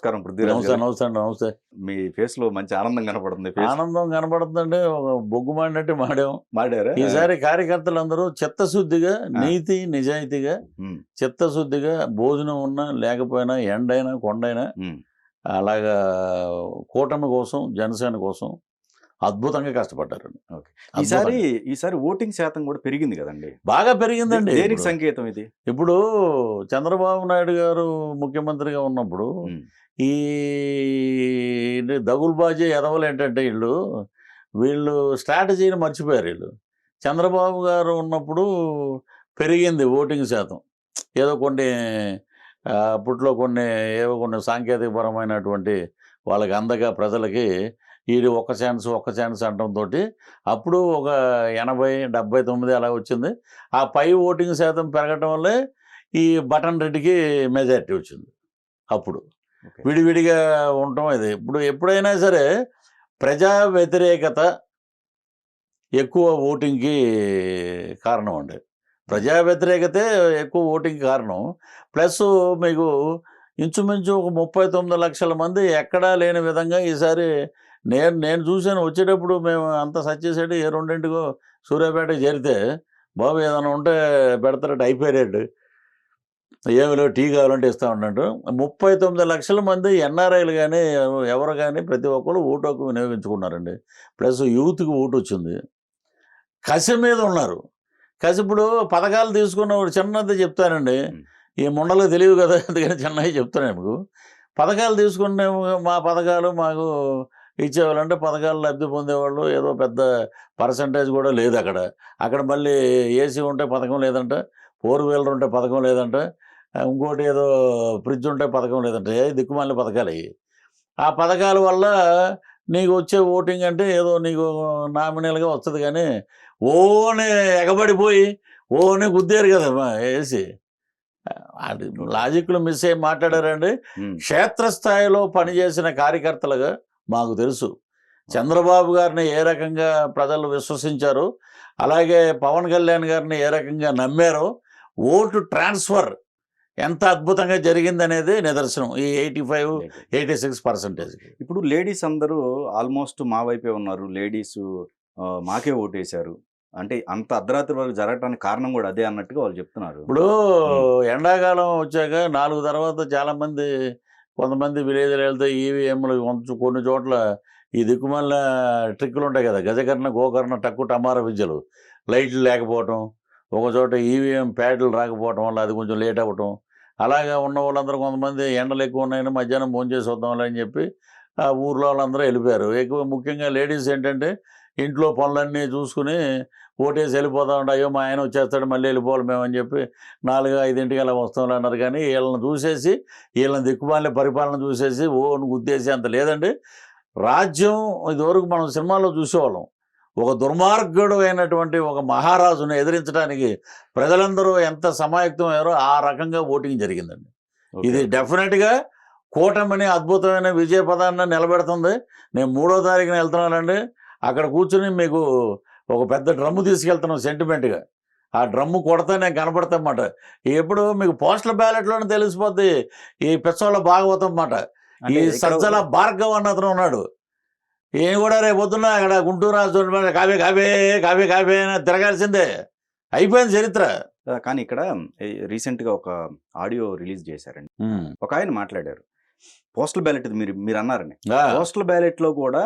నమస్కారం పృథ్వీరాజ్ నమస్తే గారు. నమస్తే అండి నమస్తే. మీ ఫేస్ లో మంచి ఆనందం కనపడుతుంది. ఫేస్ ఆనందం కనబడుతుందంటే ఒక బొగ్గు మాడినట్టు మాడాం. మాడారా? ఈసారి కార్యకర్తలందరూ చిత్తశుద్ధిగా, ఆ. నీతి నిజాయితీగా, ఉమ్, చిత్తశుద్ధిగా భోజనం ఉన్నా లేకపోయినా ఎండైనా కొండైనా ఉమ్. అలాగా కూటమి కోసం, జనసేన కోసం అద్భుతంగా కష్టపడ్డారండి. ఓకే. ఈసారి ఓటింగ్ శాతం కూడా పెరిగింది కదండి. బాగా పెరిగిందండి. దేనికి ఇప్పుడు సంకేతం ఇది? ఇప్పుడు చంద్రబాబు నాయుడు గారు ముఖ్యమంత్రిగా ఉన్నప్పుడు ఉమ్, ఈ దగులుబాజీ ఎదవలు ఏంటంటే వీళ్ళు స్ట్రాటజీని మర్చిపోయారు. చంద్రబాబు గారు ఉన్నప్పుడు పెరిగింది ఓటింగ్ శాతం. ఏదో కొన్ని అప్పట్లో కొన్ని సాంకేతికపరమైనటువంటి వాళ్ళకి అందగా ప్రజలకి ఒక్క ఛాన్స్ అనడంతో అప్పుడు ఒక 80, 79 అలా వచ్చింది. ఆ పై ఓటింగ్ శాతం పెరగటం వల్లే ఈ బటన్ రెడ్డికి మెజారిటీ వచ్చింది. అప్పుడు ఓకే. విడివిడిగా ఉండటం ఇది. ఇప్పుడు ఎప్పుడైనా సరే ప్రజా వ్యతిరేకత ఎక్కువ ఓటింగ్కి కారణం అండి. ప్రజా వ్యతిరేకతే ఎక్కువ ఓటింగ్కి కారణం. ప్లస్ మీకు ఇంచుమించు ఒక 39 లక్షల మంది ఎక్కడా లేని విధంగా ఈసారి నేను చూశాను. వచ్చేటప్పుడు మేము అంత సచ్చేసాడు ఏ రెండింటికో సూర్యాపేటకి చేరితే, బాబు ఏదైనా ఉంటే పెడతారట, అయిపోయాడు, ఏమిలో టీ కావాలంటే ఇస్తా ఉన్నట్టు 39 లక్షల మంది ఎన్ఆర్ఐలు కానీ ఎవరు కానీ ప్రతి ఒక్కరు ఓటు హక్కు వినియోగించుకున్నారండి. ప్లస్ యూత్కి ఓటు వచ్చింది. కసి మీద ఉన్నారు. కసి ఇప్పుడు పథకాలు తీసుకున్నవాడు చిన్నది చెప్తానండి. ఈ ముండలకు తెలియదు కదా, అందుకని చిన్నవి చెప్తాను మీకు. పథకాలు తీసుకునే మా పథకాలు మాకు ఇచ్చేవాళ్ళంటే పథకాలు లబ్ధి పొందేవాళ్ళు ఏదో పెద్ద పర్సంటేజ్ కూడా లేదు. అక్కడ మళ్ళీ ఏసీ ఉంటే పథకం లేదంట, 4 వీలర్ ఉంటే పథకం లేదంట, ఇంకోటి ఏదో ఫ్రిడ్జ్ ఉంటే పథకం లేదంట. దిక్కుమాలిన పథకాలు అయ్యి. ఆ పథకాల వల్ల నీకు వచ్చే ఓటింగ్ అంటే ఏదో నీకు నామినల్గా వస్తుంది, కానీ ఓనే ఎగబడిపోయి ఓనే గుద్దారు కదా వేసి. అది లాజిక్లు మిస్ అయ్యి మాట్లాడారండి. క్షేత్రస్థాయిలో పనిచేసిన కార్యకర్తలుగా మాకు తెలుసు చంద్రబాబు గారిని ఏ రకంగా ప్రజలు విశ్వసించారు, అలాగే పవన్ కళ్యాణ్ గారిని ఏ రకంగా నమ్మారో, ఓటు ట్రాన్స్ఫర్ ఎంత అద్భుతంగా జరిగిందనేది నిదర్శనం ఈ 85-86%. ఇప్పుడు లేడీస్ అందరూ ఆల్మోస్ట్ మా వైపే ఉన్నారు. లేడీస్ మాకే ఓటేశారు అంటే అంత అర్ధరాత్రి వరకు జరగడానికి కారణం కూడా అదే అన్నట్టుగా వాళ్ళు చెప్తున్నారు. ఇప్పుడు ఎండాకాలం వచ్చాక 4 తర్వాత కొంతమంది విలేజ్లు వెళ్తే ఈవీఎంలు కొన్ని చోట్ల ఈ దిక్కుమల్ల ట్రిక్కులు ఉంటాయి కదా, గజకర్ణ గోకర్ణ టక్కు టమారా విద్యలు, లైట్లు లేకపోవటం, ఒక చోట ఈవీఎం ప్యాడ్లు రాకపోవటం వల్ల అది కొంచెం లేట్ అవ్వటం. అలాగా ఉన్న వాళ్ళందరూ కొంతమంది ఎండలు ఎక్కువ ఉన్నాయని మధ్యాహ్నం భోంచేసి వద్దాంలే అని చెప్పి ఆ ఊర్లో వాళ్ళందరూ వెళ్ళిపోయారు. ఎక్కువ ముఖ్యంగా లేడీస్ ఏంటంటే ఇంట్లో పనులన్నీ చూసుకుని ఓటేసి వెళ్ళిపోతామంటే, అయ్యో మా ఆయన వచ్చేస్తాడు మళ్ళీ వెళ్ళిపోవాలి మేము అని చెప్పి 4-5 అలా వస్తాంలే అన్నారు. కానీ వీళ్ళని చూసేసి, వీళ్ళని దిక్కుమాలిన పరిపాలన చూసేసి గుద్దేసి అంత లేదండి. రాజ్యం ఇదివరకు మనం సినిమాల్లో చూసేవాళ్ళం. ఒక దుర్మార్గుడు అయినటువంటి ఒక మహారాజును ఎదిరించడానికి ప్రజలందరూ ఎంత సమాయత్తమయ్యారో ఆ రకంగా ఓటింగ్ జరిగిందండి. ఇది డెఫినెట్గా కూటమిని అద్భుతమైన విజయ పదాన్ని నిలబెడుతుంది. నేను 3వ తారీఖున వెళ్తున్నానండి. అక్కడ కూర్చుని మీకు ఒక పెద్ద డ్రమ్ము తీసుకెళ్తున్నాం సెంటిమెంట్గా. ఆ డ్రమ్ము కొడతా నేను కనపడతామాట. ఎప్పుడు మీకు పోస్టల్ బ్యాలెట్లోనే తెలిసిపోద్ది ఈ పిచ్చోళ్ళ భాగవతం అన్నమాట. ఈ సజ్జల భార్గవ్ అన్న అతను ఉన్నాడు. ఈయన కూడా రేపు పొద్దున్న అక్కడ గుంటూరు రాజు కావే కావే కావే కావే అని తిరగాల్సిందే, అయిపోయింది చరిత్ర. కానీ ఇక్కడ రీసెంట్గా ఒక ఆడియో రిలీజ్ చేశారండి. ఒక ఆయన మాట్లాడారు పోస్టల్ బ్యాలెట్ మీరు అన్నారని. పోస్టల్ బ్యాలెట్లో కూడా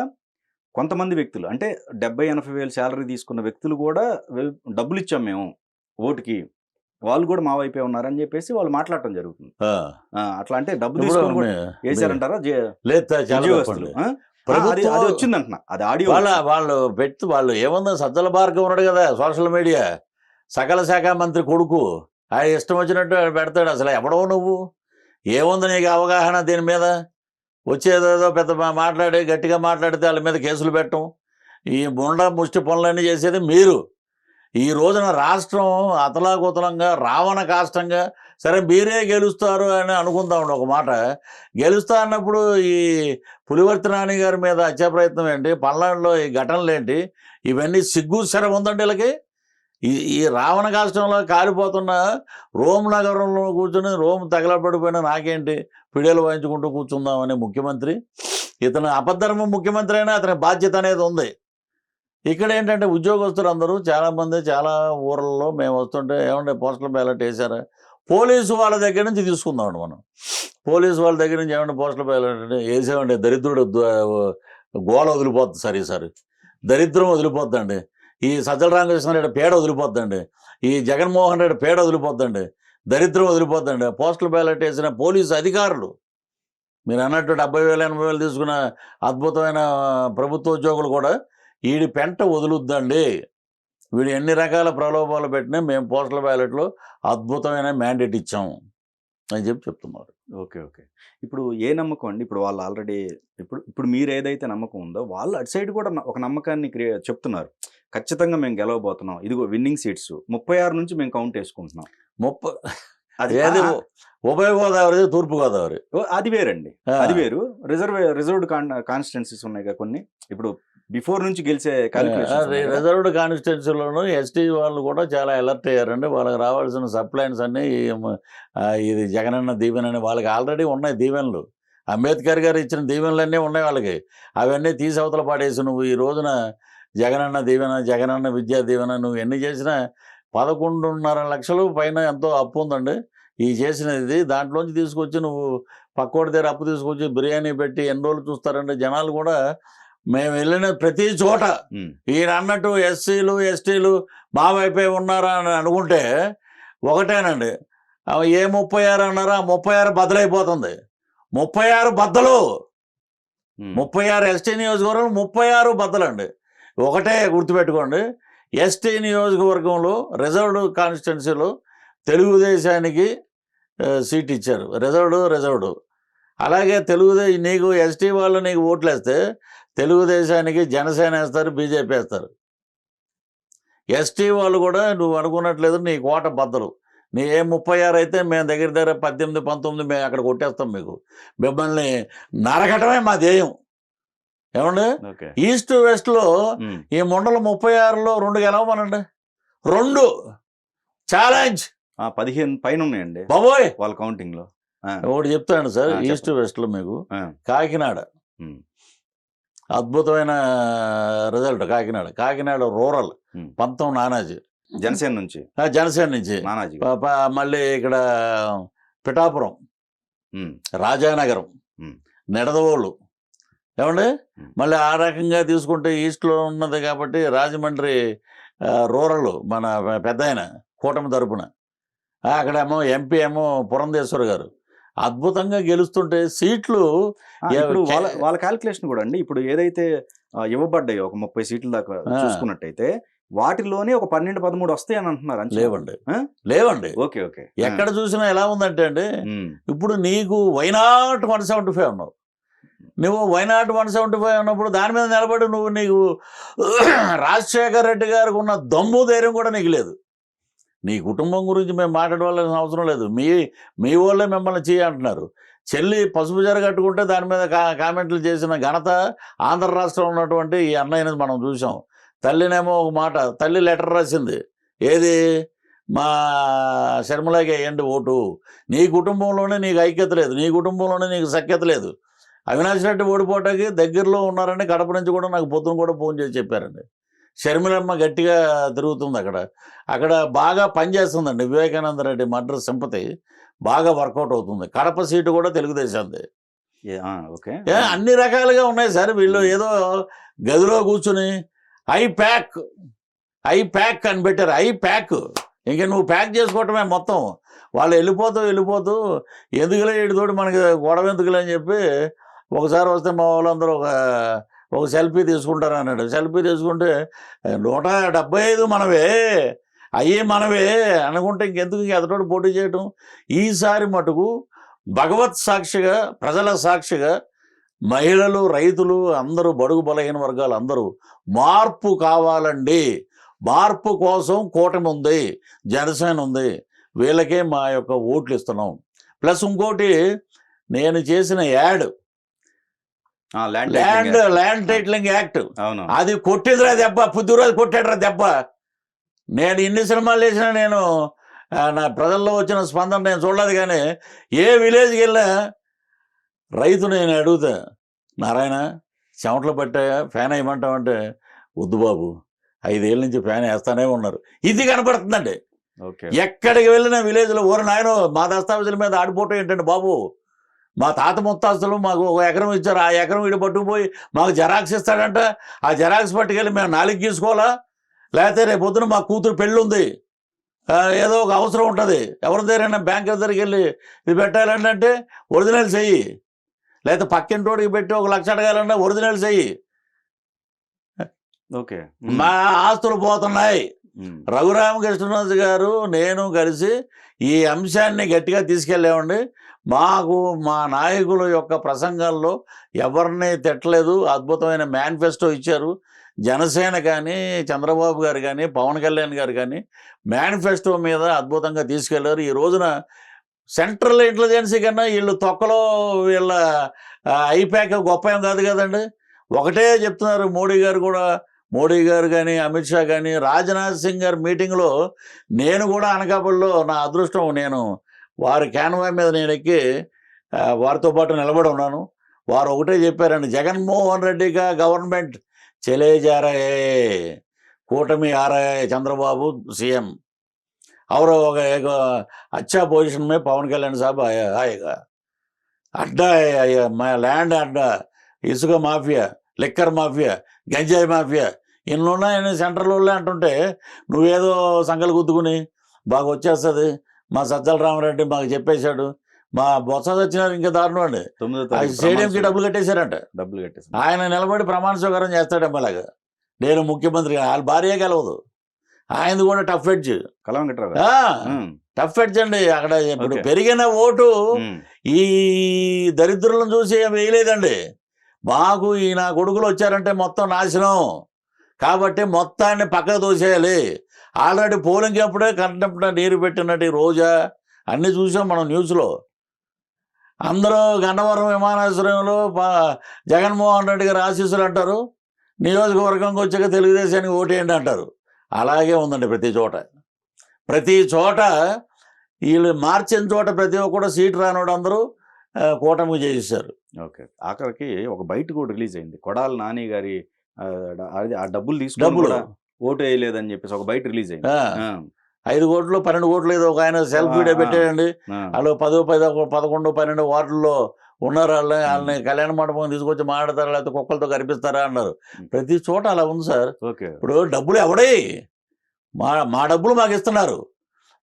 కొంతమంది వ్యక్తులు అంటే 70-80 వేలు శాలరీ తీసుకున్న వ్యక్తులు కూడా డబ్బులు ఇచ్చాం మేము ఓటుకి, వాళ్ళు కూడా మా వైపే ఉన్నారని చెప్పేసి వాళ్ళు మాట్లాడటం జరుగుతుంది. అట్లా అంటే డబ్బులు తీసుకొని కూడా వేసారంటారా? అది వచ్చిందంటున్నా, అది ఆడియో. వాళ్ళు ఏముందో సజ్జల భార్గవ్ ఉన్నాడు కదా సోషల్ మీడియా సకల శాఖ మంత్రి కొడుకు, ఆయన ఇష్టం వచ్చినట్టు పెడతాడు. అసలు ఎవడో నువ్వు, ఏముంది నీకు అవగాహన దీని మీద? వచ్చేదేదో పెద్ద గట్టిగా మాట్లాడితే వాళ్ళ మీద కేసులు పెట్టడం, ఈ ముష్టి పనులన్నీ చేసేది మీరు. ఈ రోజున రాష్ట్రం అతలాకుతలంగా రావణ కాష్టంగా, సరే మీరే గెలుస్తారు అని అనుకుందామండి ఒక మాట. గెలుస్తా అన్నప్పుడు ఈ పులివర్తి నాని గారి మీద హత్యా ప్రయత్నం ఏంటి, పల్నాడులో ఈ ఘటనలు ఏంటి, ఇవన్నీ సిగ్గు శరం ఉందండి వీళ్ళకి. ఈ రావణ కాష్టంలో కాలిపోతున్న రోమ్ నగరంలో కూర్చొని రోమ్ తగలబడిపోయిన నాకేంటి పిడియలు వాయించుకుంటూ కూర్చుందామనే ముఖ్యమంత్రి, ఇతను అపధర్మ ముఖ్యమంత్రి అయినా అతని బాధ్యత అనేది ఉంది. ఇక్కడ ఏంటంటే ఉద్యోగస్తులు అందరూ చాలామంది చాలా ఊర్లలో మేము వస్తుంటే ఏమంటే పోస్టల్ బ్యాలెట్ వేసారా, పోలీసు వాళ్ళ దగ్గర నుంచి తీసుకుందామండి మనం. పోలీసు వాళ్ళ దగ్గర నుంచి ఏమంటే పోస్టల్ బ్యాలెట్ అంటే వేసామంటే దరిద్రుడు గోల వదిలిపోతుంది సార్, ఈసారి దరిద్రం వదిలిపోద్దండి, ఈ సజ్జల రామకృష్ణారెడ్డి పేడ వదిలిపోద్దండి, ఈ జగన్మోహన్ రెడ్డి పేడ వదిలిపోద్దండి, దరిద్రం వదిలిపోద్దండి. పోస్టల్ బ్యాలెట్ వేసిన పోలీసు అధికారులు మీరు అన్నట్టు 70,000 80,000 తీసుకున్న అద్భుతమైన ప్రభుత్వ ఉద్యోగులు కూడా వీడి పెంట వదులుద్దండి, వీడు ఎన్ని రకాల ప్రలోభాలు పెట్టినా మేము పోస్టల్ బ్యాలెట్లో అద్భుతమైన మ్యాండేట్ ఇచ్చాము అని చెప్తున్నారు. Okay okay. ఇప్పుడు ఏ నమ్మకం అండి, ఇప్పుడు వాళ్ళు ఆల్రెడీ ఇప్పుడు మీరు ఏదైతే నమ్మకం ఉందో వాళ్ళు అటు సైడ్ కూడా ఒక నమ్మకాన్ని చెప్తున్నారు, ఖచ్చితంగా మేము గెలవబోతున్నాం, ఇదిగో విన్నింగ్ సీట్స్ 36 నుంచి మేము కౌంట్ వేసుకుంటున్నాం. అది ఉభయ గోదావరి, తూర్పు గోదావరి అది వేరండి, అది వేరు. రిజర్వ్డ్ కాన్స్టిట్యున్సీస్ ఉన్నాయి కొన్ని, ఇప్పుడు బిఫోర్ నుంచి గెలిచే రిజర్వ్డ్ కాన్స్టిట్యున్సీలోనూ ఎస్టీ వాళ్ళు కూడా చాలా అలర్ట్ అయ్యారండి. వాళ్ళకి రావాల్సిన సప్లైన్స్ అన్నీ ఇది జగనన్న దీవెనని వాళ్ళకి ఆల్రెడీ ఉన్నాయి దీవెనలు, అంబేద్కర్ గారు ఇచ్చిన దీవెనలన్నీ ఉన్నాయి వాళ్ళకి, అవన్నీ తీసి అవతల పాడేసి నువ్వు ఈ రోజున జగనన్న దీవెన, జగనన్న విద్యా దీవెన నువ్వు ఎన్ని చేసినా 11.5 లక్షలు పైన ఎంతో అప్పు ఉందండి ఈ చేసినది. దాంట్లోంచి తీసుకొచ్చి నువ్వు పక్కోడి దగ్గర అప్పు తీసుకొచ్చి బిర్యానీ పెట్టి ఎన్ని రోజులు చూస్తారంటే జనాలు కూడా. మేము వెళ్ళిన ప్రతి చోట ఈయన అన్నట్టు ఎస్సీలు ఎస్టీలు మా వైపే ఉన్నారా అని అనుకుంటే ఒకటేనండి, ఏ 36 అన్నారా, 36 బద్దలైపోతుంది, 36 బద్దలు, 36 ఎస్టీ నియోజకవర్గం 36 బద్దలండి. ఒకటే గుర్తుపెట్టుకోండి, ఎస్టీ నియోజకవర్గంలో రిజర్వ్డ్ కాన్స్టిట్యున్సీలో తెలుగుదేశానికి సీట్ ఇచ్చారు, రిజర్వ్డ్. అలాగే నీకు ఎస్టీ వాళ్ళు నీకు ఓట్లు వేస్తే తెలుగుదేశానికి జనసేన వేస్తారు, బీజేపీ వేస్తారు. ఎస్టీ వాళ్ళు కూడా నువ్వు అనుకున్నట్లేదు నీ కోట బద్దలు, నీ ఏ 36 అయితే మేము దగ్గర 18 19 మేము అక్కడ కొట్టేస్తాం, మిమ్మల్ని నరకటమే మా ధ్యేయం. ఏమండి ఈస్ట్ వెస్ట్లో ఈ మండలం 36లో 2 గెలవమనండి, 2 ఛాలెంజ్ 15 పైన ఉన్నాయండి బాబోయ్ వాళ్ళ కౌంటింగ్ లో. ఒకటి చెప్తాను సార్, ఈస్ట్ వెస్ట్లో మీకు కాకినాడ అద్భుతమైన రిజల్ట్, కాకినాడ రూరల్ 19 నానాజీ జనసేన నుంచి నానాజీ, మళ్ళీ ఇక్కడ పిఠాపురం, రాజానగరం, నిడదవోలు. ఏమండి మళ్ళీ ఆ రకంగా తీసుకుంటే ఈస్ట్లో ఉన్నది కాబట్టి రాజమండ్రి రూరల్ మన పెద్ద ఆయన కూటమి తరపున, అక్కడేమో ఎంపీ ఏమో పురంధేశ్వర్ గారు అద్భుతంగా గెలుస్తుంటే సీట్లు వాళ్ళ క్యాల్కులేషన్ కూడా అండి. ఇప్పుడు ఏదైతే ఇవ్వబడ్డాయో ఒక 30 సీట్ల దాకా చూసుకున్నట్టయితే వాటిలోనే ఒక 12-13 వస్తాయి అని అంటున్నారు. లేవండి. Okay okay. ఎక్కడ చూసినా ఎలా ఉందంటే అండి, ఇప్పుడు నీకు వైనాట్ 175 ఉన్నావు, నువ్వు వైనాట్ 175 ఉన్నప్పుడు దాని మీద నిలబడి నీకు రాజశేఖర్ రెడ్డి గారికి ఉన్న దమ్ము ధైర్యం కూడా నీకు లేదు. నీ కుటుంబం గురించి మేము మాట్లాడవలసిన అవసరం లేదు, మీ వాళ్ళే మిమ్మల్ని చేయంటున్నారు. చెల్లి పసుపు జర కట్టుకుంటే దాని మీద కామెంట్లు చేసిన ఘనత ఆంధ్ర రాష్ట్రంలో ఉన్నటువంటి ఈ అన్నయ్యని మనం చూసాం. తల్లినేమో ఒక మాట, తల్లి లెటర్ రాసింది, ఏది మా శర్మలాకి వేయండి ఓటు, నీ కుటుంబంలోనే నీకు ఐక్యత లేదు, నీ కుటుంబంలోనే నీకు సఖ్యత లేదు. అవినాష్ రెడ్డి ఓడిపోవటానికి దగ్గరలో ఉన్నారని కడప నుంచి కూడా నాకు పొద్దున కూడా ఫోన్ చేసి చెప్పారండి. షర్మిలమ్మ గట్టిగా తిరుగుతుంది అక్కడ బాగా పనిచేస్తుందండి. వివేకానంద రెడ్డి మర్డర్ సింపతి బాగా వర్కౌట్ అవుతుంది. కడప సీటు కూడా తెలుగుదేశంది. అన్ని రకాలుగా ఉన్నాయి సార్. వీళ్ళు ఏదో గదిలో కూర్చుని ఐ ప్యాక్ అని పెట్టారు. ఐ ప్యాక్ ఇంక నువ్వు ప్యాక్ చేసుకోవటమే మొత్తం. వాళ్ళు వెళ్ళిపోతూ ఎందుకులే వీటితోటి మనకి గొడవ ఎందుకులే అని చెప్పి ఒకసారి వస్తే మా వాళ్ళందరూ ఒక సెల్ఫీ తీసుకుంటారు అన్నాడు. సెల్ఫీ తీసుకుంటే 175 మనవే అనుకుంటే ఇంకెందుకు ఎదటోడు పోటీ చేయటం. ఈసారి మటుకు భగవత్ సాక్షిగా, ప్రజల సాక్షిగా మహిళలు, రైతులు అందరూ, బడుగు బలహీన వర్గాలు అందరూ మార్పు కావాలండి. మార్పు కోసం కూటమి ఉంది, జనసేన ఉంది, వీళ్ళకే మా యొక్క ఓట్లు ఇస్తున్నాం. ప్లస్ ఇంకోటి నేను చేసిన యాడ్ ల్యాండ్ టైటిలింగ్ యాక్ట్, అది కొట్టిందిరా దెబ్బ, పుద్దురాజు కొట్టాడురా దెబ్బ. నేను ఇన్ని సినిమాలు వేసినా నేను నా ప్రజల్లో వచ్చిన స్పందన నేను చూడలేదు. కానీ ఏ విలేజ్కి వెళ్ళా రైతు నేను అడుగుతా, నారాయణ చెమటలు పట్టాయా, ఫ్యాన్ వేయమంటామంటే వద్దు బాబు 5 ఏళ్ళ నుంచి ఫ్యాన్ వేస్తానే ఉన్నారు. ఇది కనపడుతుందండి. ఓకే. ఎక్కడికి వెళ్ళిన విలేజ్లో ఓరు నాయన మా దస్తావేజుల మీద ఆడిపోవటం ఏంటంటే బాబు, మా తాత ముత్తాస్తులు మాకు 1 ఎకరం ఇచ్చారు, ఆ ఎకరం వీడు పట్టుకుపోయి మాకు జెరాక్స్ ఇస్తాడంట, ఆ జెరాక్స్ పట్టుకెళ్ళి మేము 4 గీసుకోవాలా, లేకపోతే రేపు పొద్దున మా కూతురు పెళ్ళి ఉంది, ఏదో ఒక అవసరం ఉంటుంది, ఎవరి దగ్గరైనా బ్యాంకుల దగ్గరికి వెళ్ళి ఇది పెట్టాలంటే ఒరిజినల్స్ చెయ్యి, లేకపోతే పక్కింటోడికి పెట్టి 1 లక్ష అడగాలన్నా ఒరిజినల్స్ చెయ్యి, ఓకే. మా ఆస్తులు పోతున్నాయి. రఘురామకృష్ణరాజు గారు నేను కలిసి ఈ అంశాన్ని గట్టిగా తీసుకెళ్ళామండి. మాకు మా నాయకుల యొక్క ప్రసంగాల్లో ఎవరిని తిట్టలేదు, అద్భుతమైన మేనిఫెస్టో ఇచ్చారు. జనసేన కానీ చంద్రబాబు గారు కానీ పవన్ కళ్యాణ్ గారు కానీ మేనిఫెస్టో మీద అద్భుతంగా తీసుకెళ్లారు. ఈ రోజున సెంట్రల్ ఇంటెలిజెన్సీ కన్నా వీళ్ళు తొక్కలో వీళ్ళ ఐపాక్ గొప్ప ఏం కాదు కదండి. ఒకటే చెప్తున్నారు మోడీ గారు కానీ అమిత్ షా కానీ. రాజ్నాథ్ సింగ్ గారి మీటింగ్లో నేను కూడా అనకాపల్లిలో నా అదృష్టం, నేను వారి క్యాన్వా మీద నేను ఎక్కి వారితో పాటు నిలబడి ఉన్నాను. వారు ఒకటే చెప్పారండి, జగన్మోహన్ రెడ్డిగా గవర్నమెంట్ చలే जा रहे కూటమి आ रहा है, चंद्रबाबू सीएम और एक अच्छा पोजीशन में पवन कल्याण साहब आएगा. अड्डा है लैंड अड्डा, ఇసుక మాఫియా, లిక్కర్ మాఫియా, గంజాయి మాఫియా ఇన్నున్నాయని సెంట్రల్ వాళ్ళే అంటుంటే నువ్వేదో సంకలు గుద్దుకుని బాగా వచ్చేస్తుంది, మా సజ్జల రామరెడ్డి మాకు చెప్పేశాడు, మా బొత్స సత్యనారాయణ ఇంకా దారుణం అండి, స్టేడియంకి డబ్బులు కట్టేశారంట. ఆయన నిలబడి ప్రమాణ స్వీకారం చేస్తాడు ఎమ్మలాగా, నేను ముఖ్యమంత్రి. వాళ్ళ భార్య కలవదు, ఆయనది కూడా టఫ్ ఎడ్జ్, టఫ్ ఎడ్జ్ అండి. అక్కడ ఇప్పుడు పెరిగిన ఓటు ఈ దరిద్రులను చూసి వేయలేదండి. మాకు ఈ నా కొడుకులు వచ్చారంటే మొత్తం నాశనం, కాబట్టి మొత్తాన్ని పక్కకు తోసేయాలి. ఆల్రెడీ పోలింగ్ అప్పుడే కంటప్పుడు నీరు పెట్టినట్టు రోజా అన్నీ చూసాం మనం న్యూస్లో. అందరూ గన్నవరం విమానాశ్రయంలో జగన్మోహన్ రెడ్డి గారు ఆశీస్సులు అంటారు, నియోజకవర్గంకి వచ్చాక తెలుగుదేశానికి ఓటేయండి అంటారు. అలాగే ఉందండి ప్రతి చోట వీళ్ళు మార్చిన చోట ప్రతి ఒక్కరు సీటు రానివాడు అందరూ కూటమికి చేసేసారు. ఓకే. ఆఖరికి ఒక బయట కూడా రిలీజ్ అయింది, కొడాలి నాని గారి ఆ డబ్బులు తీసుకుని ఓటు వేయలేదని చెప్పేసి ఒక బయట రిలీజ్ అయింది. 5 కోట్లు 12 కోట్లు ఏదో ఒక ఆయన సెల్ఫ్ వీడియో పెట్టాడండి. వాళ్ళు 10, 11, 12 వార్డుల్లో ఉన్నారు. వాళ్ళని కళ్యాణ మండపం తీసుకొచ్చి మాట్లాడతారా, లేకపోతే కుక్కలతో కనిపిస్తారా అన్నారు. ప్రతి చోట అలా ఉంది సార్. ఇప్పుడు డబ్బులు ఎవడే, మా డబ్బులు మాకు ఇస్తున్నారు.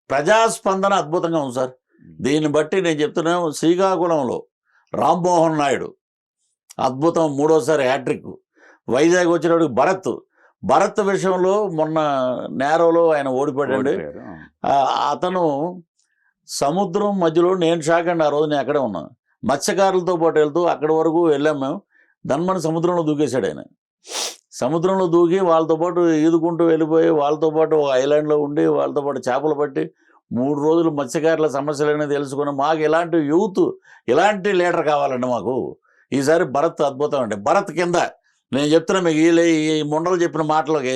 ప్రజాస్పందన అద్భుతంగా ఉంది సార్. దీన్ని బట్టి నేను చెప్తున్నాను, శ్రీకాకుళంలో రామ్మోహన్ నాయుడు అద్భుతం, 3వసారి హ్యాట్రిక్. వైజాగ్ వచ్చినప్పుడు భరత్ విషయంలో మొన్న నేరోలో ఆయన ఓడిపోయాడు. అతను సముద్రం మధ్యలో, నేను షాక్ అండి, ఆ రోజు నేను అక్కడే ఉన్నా, మత్స్యకారులతో పాటు వెళ్తూ అక్కడి వరకు వెళ్ళాం మేము. దన్మని సముద్రంలో దూకేశాడు ఆయన. సముద్రంలో దూకి వాళ్ళతో పాటు ఈదుకుంటూ వెళ్ళిపోయి వాళ్ళతో పాటు ఐలాండ్లో ఉండి వాళ్ళతో పాటు చేపలు పట్టి 3 రోజులు మత్స్యకారుల సమస్యలన్నీ తెలుసుకుని, మాకు ఇలాంటి యూత్, ఇలాంటి లీడర్ కావాలండి మాకు. ఈసారి భరత్ అద్భుతం అండి. భరత్ కింద నేను చెప్తున్నా మీకు, ఈ ముండలు చెప్పిన మాటలకి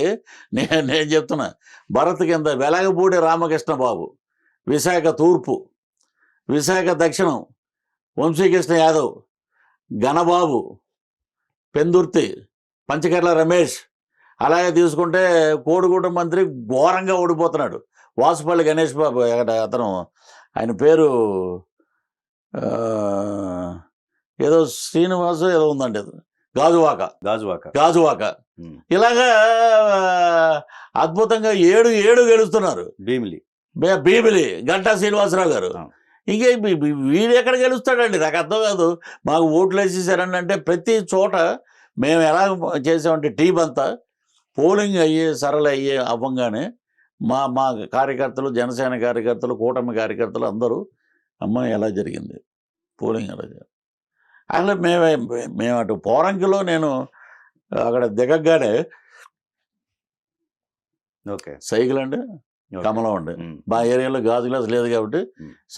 నేను చెప్తున్నా, భరత్ కింద వెలగపూడి రామకృష్ణ బాబు, విశాఖ తూర్పు, విశాఖ దక్షిణం వంశీకృష్ణ యాదవ్, ఘనబాబు, పెందుర్తి, పంచకర్ల రమేష్. అలాగే తీసుకుంటే కోడిగూడ మంత్రి ఘోరంగా ఓడిపోతున్నాడు, వాసుపల్లి గణేష్ బాబు. అతను ఆయన పేరు ఏదో శ్రీనివాసు ఏదో ఉందండి, గాజువాక. ఇలాగా అద్భుతంగా 7 గెలుస్తున్నారు. భీమిలి గంటా శ్రీనివాసరావు గారు. ఇంకే వీడు ఎక్కడ గెలుస్తాడండి, నాకు అర్థం కాదు. మాకు ఓట్లు వేసేసారండి. అంటే ప్రతి చోట మేము ఎలా చేసామంటే టీం అంతా పోలింగ్ సరళయ్యే అవ్వంగానే మా కార్యకర్తలు, జనసేన కార్యకర్తలు, కూటమి కార్యకర్తలు అందరూ అమ్మాయి ఎలా జరిగింది పోలింగ్, ఎలా జరిగింది. అసలు మేము అటు పోరంకిలో నేను అక్కడ దిగగానే సైకిల్ అండి, కమలం అండి. మా ఏరియాలో గాజు గ్లాస్ లేదు కాబట్టి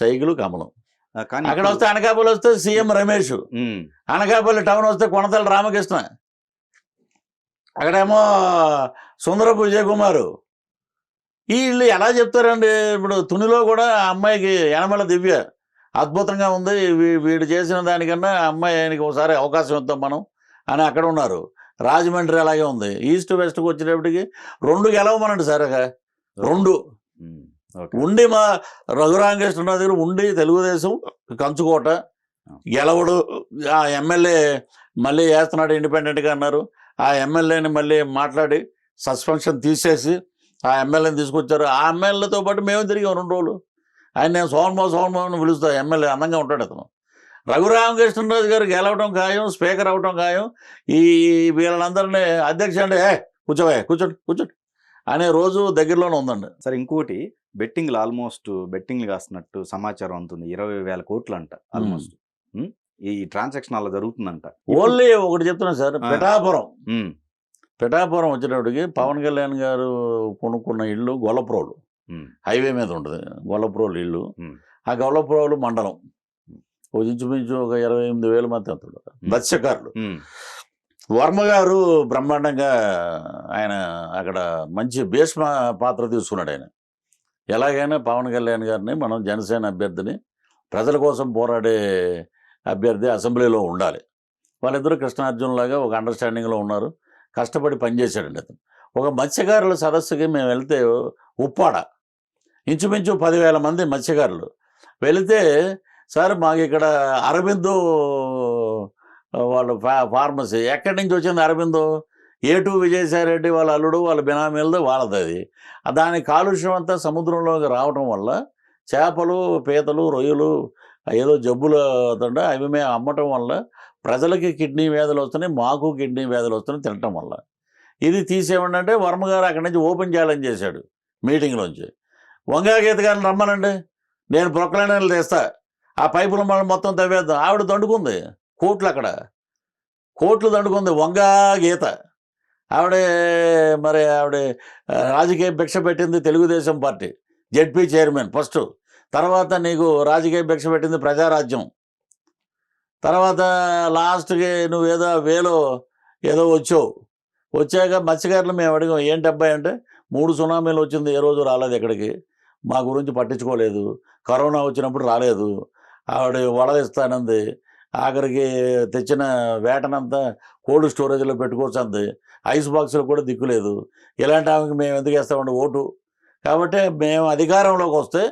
సైకిల్, కమలం. అక్కడ వస్తే అనకాపల్లి వస్తే సీఎం రమేష్, అనకాపల్లి టౌన్ వస్తే కొనతల రామకృష్ణ, అక్కడేమో సుందరపు విజయకుమారు, వీళ్ళు ఎలా చెప్తారండి? ఇప్పుడు తునిలో కూడా ఆ అమ్మాయికి యనమల దివ్య అద్భుతంగా ఉంది, వీడు చేసిన దానికన్నా ఆ అమ్మాయికి ఒకసారి అవకాశం ఇద్దాం మనం అని అక్కడ ఉన్నారు. రాజమండ్రి అలాగే ఉంది. ఈస్ట్ వెస్ట్కి వచ్చేటప్పటికి 2 గెలవమనండి సార్. 2 ఉండి మా రఘురామకృష్ణరావు దగ్గర ఉండి తెలుగుదేశం కంచుకోట గెలవడు. ఆ ఎమ్మెల్యే మళ్ళీ వేస్తున్నాడు ఇండిపెండెంట్గా అన్నారు. ఆ ఎమ్మెల్యేని మళ్ళీ మాట్లాడి సస్పెన్షన్ తీసేసి ఆ ఎమ్మెల్యేని తీసుకొచ్చారు. ఆ ఎమ్మెల్యేతో పాటు మేము తిరిగాం 2 రోజులు. ఆయన నేను సోమబాబు పిలుస్తా, ఎమ్మెల్యే అందంగా ఉంటాడు అతను. రఘురామకృష్ణరాజు గారు గెలవడం ఖాయం, స్పీకర్ అవడం ఖాయం. ఈ వీళ్ళందరినీ అధ్యక్ష అంటే కూర్చోండి అనే రోజు దగ్గరలోనే ఉందండి. సరే, ఇంకోటి బెట్టింగ్లు ఆల్మోస్ట్ బెట్టింగ్లు కాస్తున్నట్టు సమాచారం ఉంటుంది. 20,000 కోట్లు అంట ఆల్మోస్ట్. ఈ ట్రాన్సాక్షన్ అలా జరుగుతుందంట. ఓన్లీ ఒకటి చెప్తున్నాను సార్, పిఠాపురం వచ్చేటప్పటికి పవన్ కళ్యాణ్ గారు కొనుక్కున్న ఇల్లు గొల్లప్రోలు హైవే మీద ఉంటుంది. గొల్లప్రోలు ఇల్లు. ఆ గొల్లప్రోలు మండలం ఇంచుమించు ఒక 28,000 మంది అంటాడు మత్స్యకారులు. వర్మ గారు బ్రహ్మాండంగా ఆయన అక్కడ మంచి భీష్మ పాత్ర తీసుకున్నాడు. ఆయన ఎలాగైనా పవన్ కళ్యాణ్ గారిని మనం జనసేన అభ్యర్థిని, ప్రజల కోసం పోరాడే అభ్యర్థి అసెంబ్లీలో ఉండాలి. వాళ్ళిద్దరూ కృష్ణార్జునులాగా ఒక అండర్స్టాండింగ్లో ఉన్నారు. కష్టపడి పనిచేశాడండి అతను. ఒక మత్స్యకారుల సదస్సుకి మేము వెళ్తే ఉప్పాడ ఇంచుమించు 10,000 మంది మత్స్యకారులు వెళితే, సార్ మాకు ఇక్కడ అరబిందో వాళ్ళు ఫార్మసీ ఎక్కడి నుంచి వచ్చింది? అరబిందో A2 విజయసాయిరెడ్డి వాళ్ళ అల్లుడు వాళ్ళ బినామీలతో వాళ్ళది. అది దాని కాలుష్యం అంతా సముద్రంలోకి రావడం వల్ల చేపలు, పీతలు, రొయ్యలు ఏదో జబ్బులు అవుతుంటే అవి మేము అమ్మటం వల్ల ప్రజలకి కిడ్నీ వ్యాధులు వస్తున్నాయి, మాకు కిడ్నీ వ్యాధులు వస్తున్నాయి తినటం వల్ల. ఇది తీసేయండి అంటే వర్మ గారు అక్కడి నుంచి ఓపెన్ ఛాలెంజ్ చేశాడు మీటింగ్లోంచి. వంగాగీత గారిని రమ్మనండి, నేను ప్రొక్లైనర్లు తెస్తా, ఆ పైపుల మొత్తం తవ్వేద్దాం. ఆవిడ దండుకుంది కోట్లు, అక్కడ కోట్లు దండుకుంది వంగాగీత. ఆవిడ రాజకీయ భిక్ష పెట్టింది Telugu Desam party ZP chairman first. తర్వాత నీకు రాజకీయ భిక్ష పెట్టింది ప్రజారాజ్యం. తర్వాత లాస్ట్కి నువ్వేదో వేలో ఏదో వచ్చాక మత్స్యకారులు మేము అడిగాం, ఏంటి అబ్బాయి అంటే 3 సునామీలు వచ్చింది, ఏ రోజు రాలేదు ఎక్కడికి, మా గురించి పట్టించుకోలేదు, కరోనా వచ్చినప్పుడు రాలేదు, ఆవిడ వడలిస్తానంది, ఆఖరికి తెచ్చిన వేటనంతా కోల్డ్ స్టోరేజ్లో పెట్టుకోవచ్చు అంది, ఐస్ బాక్సులు కూడా దిక్కులేదు. ఇలాంటి ఆమెకి మేము ఎందుకు వేస్తామండి ఓటు? కాబట్టి మేము అధికారంలోకి వస్తే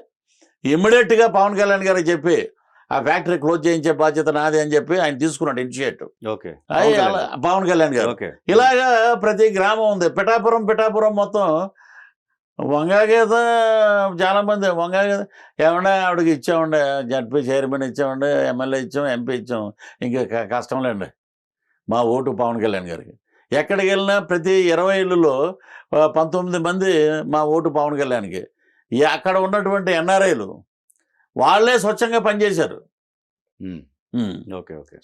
ఇమ్మీడియట్గా పవన్ కళ్యాణ్ గారికి చెప్పి ఆ ఫ్యాక్టరీ క్లోజ్ చేయించే బాధ్యత నాది అని చెప్పి ఆయన తీసుకున్నాడు ఇనిషియేటివ్. పవన్ కళ్యాణ్ గారు. ఇలాగా ప్రతి గ్రామం ఉంది. పిఠాపురం మొత్తం వంగాగీత చాలామంది వంగాగీత ఏమన్నా ఆవిడకి ఇచ్చామండి, జడ్పీ చైర్మన్ ఇచ్చామండి, ఎమ్మెల్యే ఇచ్చాం, ఎంపీ ఇచ్చాం, ఇంకా కష్టంలేండి మా ఓటు పవన్ కళ్యాణ్ గారికి. ఎక్కడికి వెళ్ళినా ప్రతి 20 ఇళ్ళలో 19 మంది మా ఓటు పవన్ కళ్యాణ్కి. అక్కడ ఉన్నటువంటి ఎన్ఆర్ఐలు వాళ్ళే స్వచ్ఛంగా పనిచేశారు.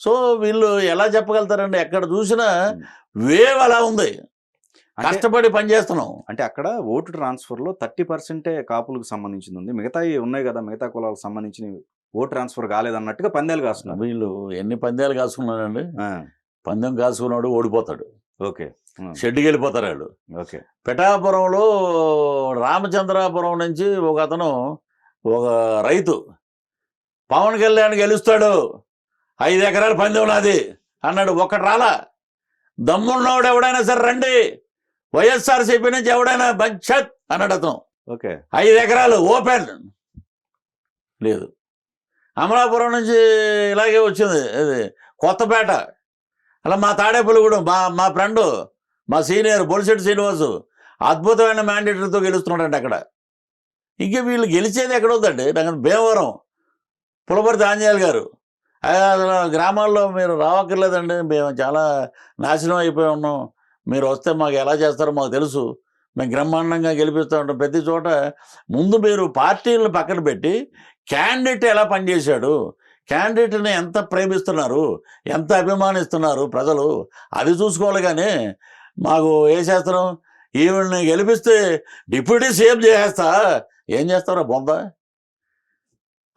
సో వీళ్ళు ఎలా చెప్పగలుగుతారండి? ఎక్కడ చూసినా వేవ్ అలా ఉంది, కష్టపడి పనిచేస్తున్నాం. అంటే అక్కడ ఓటు ట్రాన్స్ఫర్లో 30% కాపులకు సంబంధించింది ఉంది, మిగతా ఉన్నాయి కదా, మిగతా కులాలకు సంబంధించిన ఓటు ట్రాన్స్ఫర్ కాలేదన్నట్టుగా పందాలు కాస్తున్నారు. వీళ్ళు ఎన్ని పందాలు కాసుకున్నారండి? పందెం కాసుకున్నాడు ఓడిపోతాడు, షెడ్కి వెళ్ళిపోతారు వాళ్ళు. పిఠాపురంలో రామచంద్రాపురం నుంచి ఒక అతను, ఒక రైతు, పవన్ కళ్యాణ్ గెలుస్తాడు, 5 ఎకరాల పందెం నాది అన్నాడు. ఒక్కటి రాలా. దమ్మున్నవాడు ఎవడైనా సరే రండి, వైఎస్ఆర్సీపీ నుంచి ఎవడైనా బంచత్ అన్నాడు అతను. 5 ఎకరాలు ఓపెన్ లేదు. అమలాపురం నుంచి ఇలాగే వచ్చింది, ఇది కొత్తపేట. అలా మా తాడేపల్లిగూడెం మా ఫ్రెండు, మా సీనియర్ బొలిశెట్టి శ్రీనివాసు అద్భుతమైన మ్యాండేటరీతో గెలుస్తున్నాడండి అక్కడ. ఇంక వీళ్ళు గెలిచేది ఎక్కడవుతుందండి? నాకు భీమవరం పులపర్తి ఆంజనేయులు గారు, అసలు గ్రామాల్లో మీరు రావక్కర్లేదండి, మేము చాలా నాశనం అయిపోయి ఉన్నాం, మీరు వస్తే మాకు ఎలా చేస్తారో మాకు తెలుసు, మేము బ్రహ్మాండంగా గెలిపిస్తూ ఉంటాం. ప్రతి చోట ముందు మీరు పార్టీలను పక్కన పెట్టి క్యాండిడేట్ ఎలా పనిచేశాడు, క్యాండిడేట్ని ఎంత ప్రేమిస్తున్నారు, ఎంత అభిమానిస్తున్నారు ప్రజలు, అది చూసుకోవాలి. కానీ మాకు వేసేస్తున్నాం, ఈవిడ్ని గెలిపిస్తే డిప్యూటీ సీఎం చేసేస్తా, ఏం చేస్తావురా బొంద?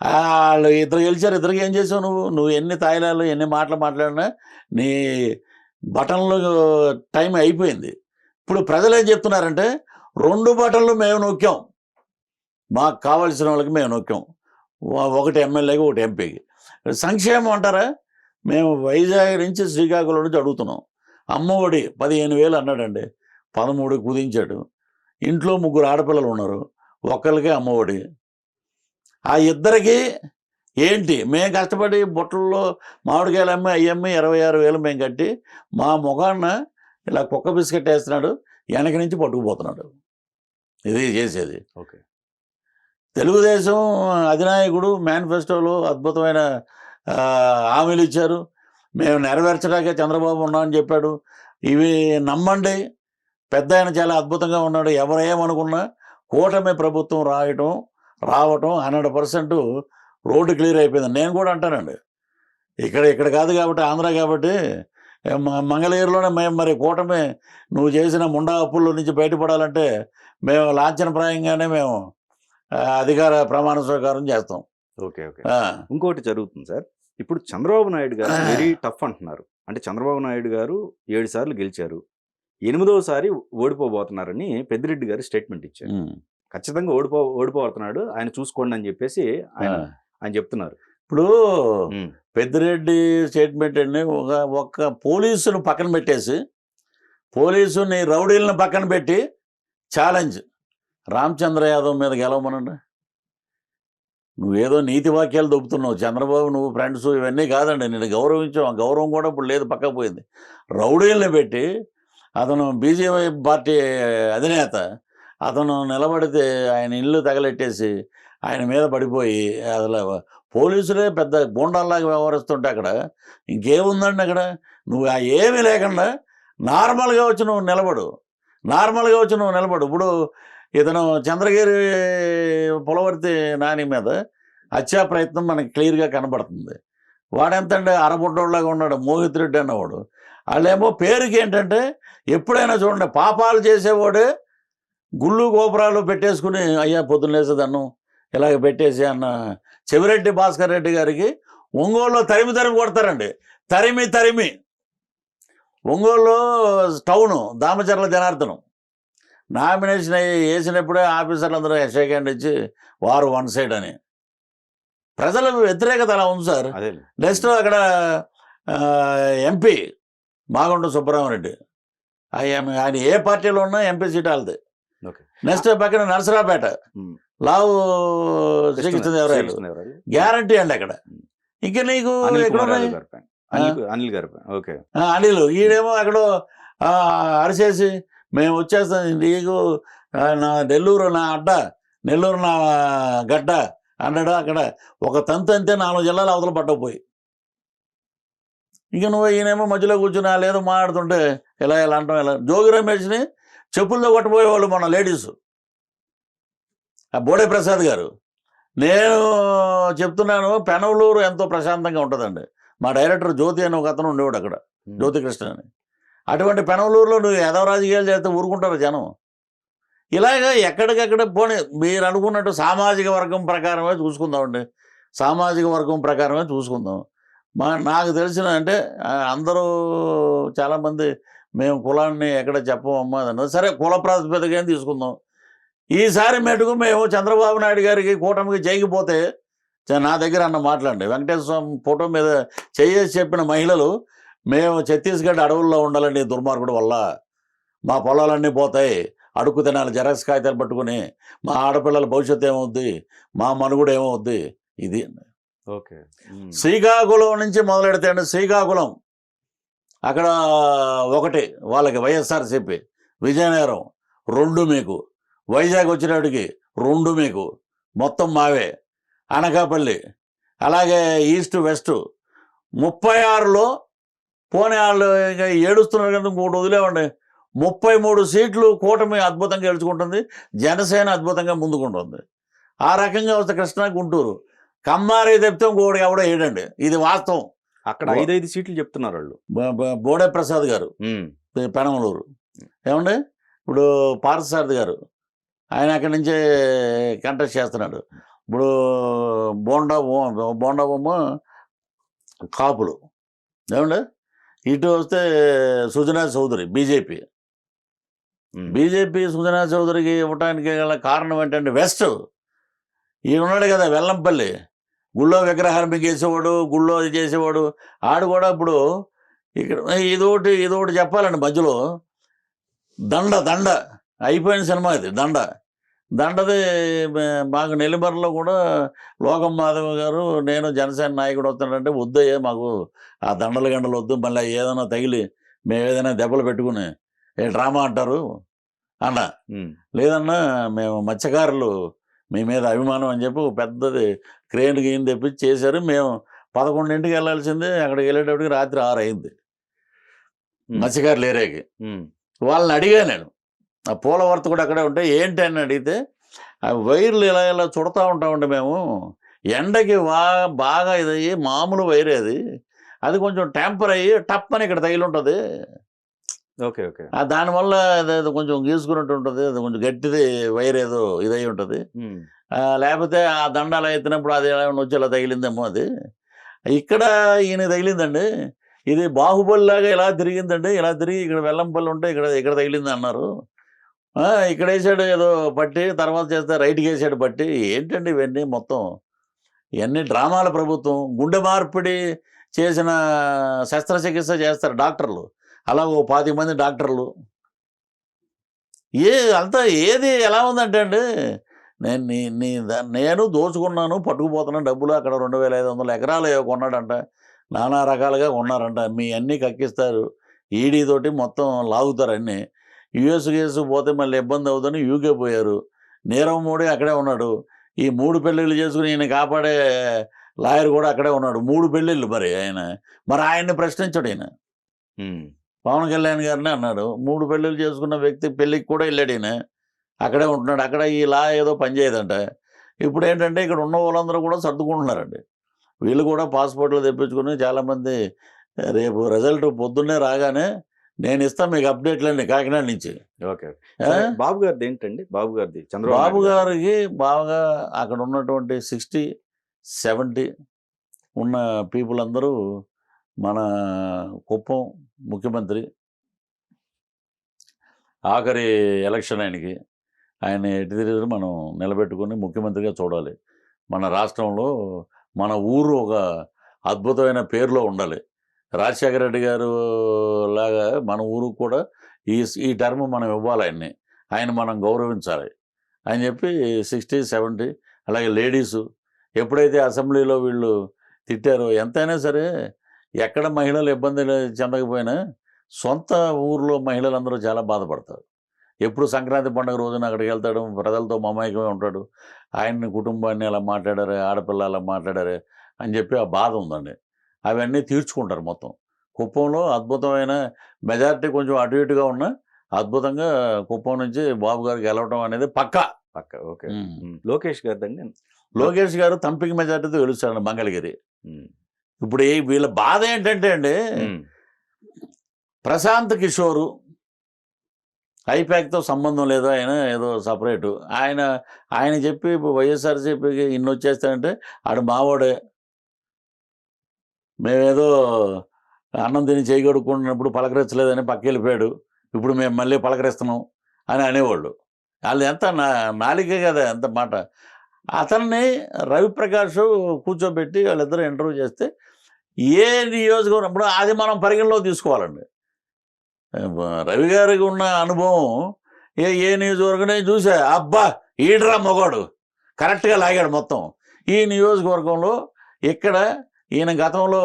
వాళ్ళు ఇద్దరు గెలిచారు, ఇద్దరికి ఏం చేసావు నువ్వు ఎన్ని తాయిలాలు ఎన్ని మాటలు మాట్లాడినా నీ బటన్లు టైం అయిపోయింది. ఇప్పుడు ప్రజలు ఏం చెప్తున్నారంటే 2 బటన్లు మేము నొక్కాం, మాకు కావాల్సిన వాళ్ళకి మేము నొక్కాం. ఒకటి ఎమ్మెల్యేకి, ఒకటి ఎంపీకి. సంక్షేమం అంటారా? మేము వైజాగ్ నుంచి శ్రీకాకుళం నుంచి అడుగుతున్నాం. అమ్మఒడి 15,000 అన్నాడండి, 13 కుదించాడు. ఇంట్లో 3 ఆడపిల్లలు ఉన్నారు, ఒక్కరికే అమ్మఒడి. ఆ ఇద్దరికి ఏంటి, మేము కష్టపడి బుట్టల్లో మామిడికాయలు అమ్మి అయ్యమ్మి 26,000 మేము కట్టి మా ముఖాన్న ఇలా కుక్క బిస్కెట్ వేస్తున్నాడు, వెనక నుంచి పట్టుకుపోతున్నాడు. ఇది చేసేది. ఓకే. తెలుగుదేశం అధినాయకుడు మేనిఫెస్టోలో అద్భుతమైన హామీలు ఇచ్చారు, మేము నెరవేర్చడానికే చంద్రబాబు ఉన్నామని చెప్పాడు. ఇవి నమ్మండి, పెద్ద ఆయన చాలా అద్భుతంగా ఉన్నాడు. ఎవరేమనుకున్నా కూటమి ప్రభుత్వం రావటం 100% రోడ్డు క్లియర్ అయిపోయింది. నేను కూడా అంటానండి, ఇక్కడ కాదు కాబట్టి, ఆంధ్ర కాబట్టి, మంగళగిరిలోనే మేము మరి కూటమి నువ్వు చేసిన ముండా అప్పుల నుంచి బయటపడాలంటే మేము లాంఛనప్రాయంగానే మేము అధికార ప్రమాణ స్వీకారం చేస్తాం. ఓకే. ఇంకోటి జరుగుతుంది సార్, ఇప్పుడు చంద్రబాబు నాయుడు గారు వెరీ టఫ్ అంటున్నారు. అంటే చంద్రబాబు నాయుడు గారు 7 సార్లు గెలిచారు, 8వసారి ఓడిపోబోతున్నారని పెద్దిరెడ్డి గారు స్టేట్మెంట్ ఇచ్చారు. ఖచ్చితంగా ఓడిపోతున్నాడు, ఆయన చూసుకోండి అని చెప్పేసి ఆయన చెప్తున్నారు. ఇప్పుడు పెద్దిరెడ్డి స్టేట్మెంట్ అండి, ఒక పోలీసును పక్కన పెట్టేసి, పోలీసుని రౌడీలను పక్కన పెట్టి ఛాలెంజ్, రామచంద్ర యాదవ్ మీద గెలవమనండి. నువ్వేదో నీతి వాక్యాలు దొబ్బుతున్నావు చంద్రబాబు, నువ్వు ఫ్రెండ్స్ ఇవన్నీ కాదండి, నేను గౌరవించావు, ఆ గౌరవం కూడా ఇప్పుడు లేదు, పక్కకు పోయింది. రౌడీలను పెట్టి అతను బీజేపీ పార్టీ అధినేత, అతను నిలబడితే ఆయన ఇల్లు తగలెట్టేసి ఆయన మీద పడిపోయి అసలు పోలీసులే పెద్ద గూండాల్లాగా వ్యవహరిస్తుంటే అక్కడ ఇంకేముందండి అక్కడ? నువ్వు ఏమీ లేకుండా నార్మల్గా వచ్చి నువ్వు నిలబడు. ఇప్పుడు ఇతను చంద్రగిరి పులవర్తి నాని మీద హత్యా ప్రయత్నం మనకి క్లియర్గా కనబడుతుంది. వాడెంతంటే అరబుడ్డోళ్ళలాగా ఉన్నాడు, మోహిత్ రెడ్డి అన్నవాడు. వాళ్ళేమో పేరుకి ఏంటంటే, ఎప్పుడైనా చూడండి పాపాలు చేసేవాడే గుళ్ళు గోపురాలు పెట్టేసుకుని అయ్యా పొద్దున్న లేసేదన్ను ఇలాగ పెట్టేసి అన్న చెవిరెడ్డి భాస్కర్ రెడ్డి గారికి ఒంగోలులో తరిమి కొడతారండి. తరిమి ఒంగోలులో టౌను దామచర్ల జనార్దనం నామినేషన్ వేసినప్పుడే ఆఫీసర్లు అందరూ షేక్ హ్యాండ్ ఇచ్చి వారు వన్ సైడ్ అని. ప్రజల వ్యతిరేకత అలా ఉంది సార్. నెక్స్ట్ అక్కడ ఎంపీ మాగుంట సుబ్బరామరెడ్డి, ఆయన ఏ పార్టీలో ఉన్నా ఎంపీ సీట్ వాళ్ళది. నెక్స్ట్ పక్కన నరసరాపేట లావు శ్రీకృష్ణదేవరాయలు గ్యారంటీ అండి అక్కడ. ఇంకా నీకు అనిల్ ఈడేమో ఎక్కడో అరిసేసి మేము వచ్చేస్తాం నీకు, నా నెల్లూరు నా గడ్డ అన్నాడు. అక్కడ ఒక తంతు అంతే 4 జిల్లాలు అవతల పట్టకపోయి, ఇంక నువ్వు ఈయనేమో మధ్యలో కూర్చుని లేదో మాట్లాడుతుంటే ఇలా అంటాం. జోగి రమేష్ని చెప్పులతో కొట్టబోయేవాళ్ళు మన లేడీసు, బోడే ప్రసాద్ గారు. నేను చెప్తున్నాను, పెనవలూరు ఎంతో ప్రశాంతంగా ఉంటుందండి. మా డైరెక్టర్ జ్యోతి అని ఒక అతను ఉండేవాడు అక్కడ, జ్యోతికృష్ణ అని. అటువంటి పెనవలూరులో నువ్వు ఏదో రాజకీయాలు చేస్తే ఊరుకుంటారు జనం. ఇలాగ ఎక్కడికెక్కడ పోనీ మీరు అనుకున్నట్టు సామాజిక వర్గం ప్రకారమే చూసుకుందాం. నాకు తెలిసిన అంటే అందరూ చాలామంది మేము కులాన్ని ఎక్కడ చెప్పమమ్మా అన్నది. సరే, కుల ప్రాతిపదికగా తీసుకుందాం. ఈసారి మటుకు మేము చంద్రబాబు నాయుడు గారికి కూటమికి చేయకపోతే, నా దగ్గర అన్న మాట్లాడండి, వెంకటేశ్వర స్వామి ఫోటో మీద చేసి చెప్పిన మహిళలు, మేము ఛత్తీస్గఢ్ అడవుల్లో ఉండాలండి దుర్మార్గుడు వల్ల, మా పొలాలన్నీ పోతాయి, అడుక్కు తినాలి జెరాక్స్ కాగితాలు పట్టుకుని, మా ఆడపిల్లల భవిష్యత్తు ఏమవుద్ది, మా మనుగుడు ఏమవుద్ది. ఇది ఓకే. శ్రీకాకుళం నుంచి మొదలెడితే అండి, శ్రీకాకుళం అక్కడ 1 వాళ్ళకి వైఎస్ఆర్సీపీ, విజయనగరం 2 మీకు, వైజాగ్ వచ్చినప్పటికి 2 మీకు, మొత్తం మావే, అనకాపల్లి అలాగే ఈస్ట్ వెస్ట్ 36లో పోనీ వాళ్ళు ఇంకా ఏడుస్తున్నారు కదా, ఇంకోటి వదిలేవండి. 33 సీట్లు కూటమి అద్భుతంగా గెలుచుకుంటుంది, జనసేన అద్భుతంగా ముందుకుంటుంది. ఆ రకంగా వస్తే కృష్ణా, గుంటూరు, కమ్మారి తప్పితే ఇంకోటి ఎవడో ఏడండి. ఇది వాస్తవం. అక్కడ 5 సీట్లు చెప్తున్నారు వాళ్ళు. బోడే ప్రసాద్ గారు పెనమలూరు, ఏమండి ఇప్పుడు పార్థసారథి గారు, ఆయన అక్కడి నుంచే కంటెస్ట్ చేస్తున్నాడు. ఇప్పుడు బోండాబొమ్మ కాపులు, ఏమండి ఇటు వస్తే సుజనా చౌదరి బీజేపీ, బీజేపీ సుజనా చౌదరికి ఇవ్వటానికి గల కారణం ఏంటంటే వెస్ట్ ఈయన ఉన్నాడు కదా వెల్లంపల్లి, గుళ్ళో విగ్రహాలు మింగేసేవాడు, గుళ్ళో ఇది చేసేవాడు. ఆడు కూడా ఇప్పుడు ఇక్కడ ఇదొకటి చెప్పాలండి మధ్యలో. దండ అయిపోయిన సినిమా ఇది. దండది మాకు నెల్లిమర్రలో కూడా లోకం మాధవ్ గారు, నేను జనసేన నాయకుడు వస్తానంటే వద్దయ్యా మాకు ఆ గండలు వద్దు, మళ్ళీ ఏదైనా తగిలి మేము ఏదైనా దెబ్బలు పెట్టుకుని డ్రామా అంటారు అన్న. లేదన్నా మేము మత్స్యకారులు మీ మీద అభిమానం అని చెప్పి పెద్దది క్రేన్ గీన్ తెప్పించి చేశారు. మేము 11ంటికి వెళ్ళాల్సిందే, అక్కడికి వెళ్ళేటప్పటికి రాత్రి 6 అయింది మత్స్యకారులు ఏరియాకి. వాళ్ళని అడిగా నేను, ఆ పూల వర్త కూడా అక్కడే ఉంటే ఏంటి అని అడిగితే, ఆ వైర్లు ఇలా చుడతా ఉంటామండి మేము, ఎండకి బాగా ఇదయ్యి మామూలు వైరే అది కొంచెం టెంపర్ అయ్యి టప్ అని ఇక్కడ తగిలి ఉంటుంది. ఓకే దానివల్ల అదేదో కొంచెం గీసుకున్నట్టు ఉంటుంది, అది కొంచెం గట్టిది వైర్ ఏదో ఇదై ఉంటుంది. లేకపోతే ఆ దండాలు ఎత్తినప్పుడు అది ఎలా వచ్చి ఇలా తగిలిందేమో అది. ఇక్కడ ఈయన తగిలిందండి. ఇది బాహుబలిలాగా ఇలా తిరిగిందండి, ఇలా తిరిగి ఇక్కడ వెల్లంపల్లి ఉంటే ఇక్కడ తగిలింది అన్నారు. ఇక్కడ వేసాడు ఏదో పట్టి, తర్వాత చేస్తే రైట్కి వేసాడు పట్టి. ఏంటండి ఇవన్నీ మొత్తం? ఇవన్నీ డ్రామాల ప్రభుత్వం. గుండె మార్పిడి చేసిన శస్త్రచికిత్స చేస్తారు డాక్టర్లు, అలా ఓ 25 మంది డాక్టర్లు. అంతా ఏది ఎలా ఉందంటే అండి, నేను దోచుకున్నాను, పట్టుకుపోతున్నాను డబ్బులు. అక్కడ 2500 ఎకరాలు కొన్నాడంట, నానా రకాలుగా కొన్నారంట. మీ అన్నీ కక్కిస్తారు, ఈడీతోటి మొత్తం లాగుతారు అన్నీ. యుఎస్ పోతే మళ్ళీ ఇబ్బంది అవుతుందని యూకే పోయారు. నీరవ్ మోడీ అక్కడే ఉన్నాడు. ఈ 3 పెళ్ళిళ్ళు చేసుకుని ఈయన కాపాడే లాయర్ కూడా అక్కడే ఉన్నాడు. 3 పెళ్ళిళ్ళు. మరి ఆయన్ని ప్రశ్నించాడు ఈయన. పవన్ కళ్యాణ్ గారిని అన్నాడు, 3 పెళ్ళిళ్ళు చేసుకున్న వ్యక్తి పెళ్ళికి కూడా వెళ్ళాడు ఈయన, అక్కడే ఉంటున్నాడు. అక్కడ ఈ లా ఏదో పనిచేయదంట. ఇప్పుడు ఏంటంటే ఇక్కడ ఉన్న వాళ్ళందరూ కూడా సర్దుకుంటున్నారండి. వీళ్ళు కూడా పాస్పోర్ట్లు తెప్పించుకుని చాలామంది రేపు రిజల్ట్ పొద్దున్నే రాగానే నేను ఇస్తాను మీకు అప్డేట్లండి కాకినాడ నుంచి. ఓకే. బాబు గారిది ఏంటండి? బాబు గారికి బాగా అక్కడ ఉన్నటువంటి 60-70 ఉన్న పీపుల్ అందరూ మన కుప్పం ముఖ్యమంత్రి ఆఖరి ఎలక్షన్ ఆయన ఎటు తిరిగి మనం నిలబెట్టుకుని ముఖ్యమంత్రిగా చూడాలి. మన రాష్ట్రంలో మన ఊరు ఒక అద్భుతమైన పేరులో ఉండాలి. రాజశేఖర రెడ్డి గారు లాగా మన ఊరుకు కూడా ఈ టర్మ్ మనం ఇవ్వాలి ఆయన మనం గౌరవించాలి అని చెప్పి 60-70. అలాగే లేడీసు ఎప్పుడైతే అసెంబ్లీలో వీళ్ళు తిట్టారో, ఎంతైనా సరే ఎక్కడ మహిళలు ఇబ్బంది చెందకపోయినా సొంత ఊర్లో మహిళలందరూ చాలా బాధపడతారు. ఎప్పుడు సంక్రాంతి పండుగ రోజున అక్కడికి వెళ్తాడు, ప్రజలతో మమైకమే ఉంటాడు. ఆయన్ని కుటుంబాన్ని అలా మాట్లాడారే, ఆడపిల్ల అలా మాట్లాడారే అని చెప్పి ఆ బాధ ఉందండి. అవన్నీ తీర్చుకుంటారు మొత్తం. కుప్పంలో అద్భుతమైన మెజారిటీ, కొంచెం అటు ఇటుగా ఉన్న అద్భుతంగా కుప్పం నుంచి బాబు గారికి గెలవడం అనేది పక్కా. ఓకే. లోకేష్ గారిదండి? లోకేష్ గారు తంపిక మెజారిటీతో గెలుస్తాడు మంగళగిరి. ఇప్పుడు వీళ్ళ బాధ ఏంటంటే అండి, ప్రశాంత్ కిషోరు ఐపాక్తో సంబంధం లేదు, ఆయన ఏదో సపరేటు. ఆయన చెప్పి వైఎస్ఆర్సీపీకి ఇన్ని వచ్చేస్తాయంటే ఆడు మావాడే, మేమేదో అన్నం తిని చేయగడుకున్నప్పుడు పలకరించలేదని పక్క వెళ్ళిపోయాడు, ఇప్పుడు మేము మళ్ళీ పలకరిస్తున్నాం అని అనేవాళ్ళు. వాళ్ళు ఎంత నాలికే కదా ఎంత మాట. అతన్ని రవిప్రకాష్ కూర్చోబెట్టి వాళ్ళిద్దరూ ఇంటర్వ్యూ చేస్తే ఏ నియోజకవర్గం ఇప్పుడు అది మనం పరిగణలో తీసుకోవాలండి. రవి గారికి ఉన్న అనుభవం ఏ నియోజకవర్గం చూసా, అబ్బా ఈడ్రా మొగాడు కరెక్ట్గా లాగాడు మొత్తం. ఈ నియోజకవర్గంలో ఇక్కడ ఈయన గతంలో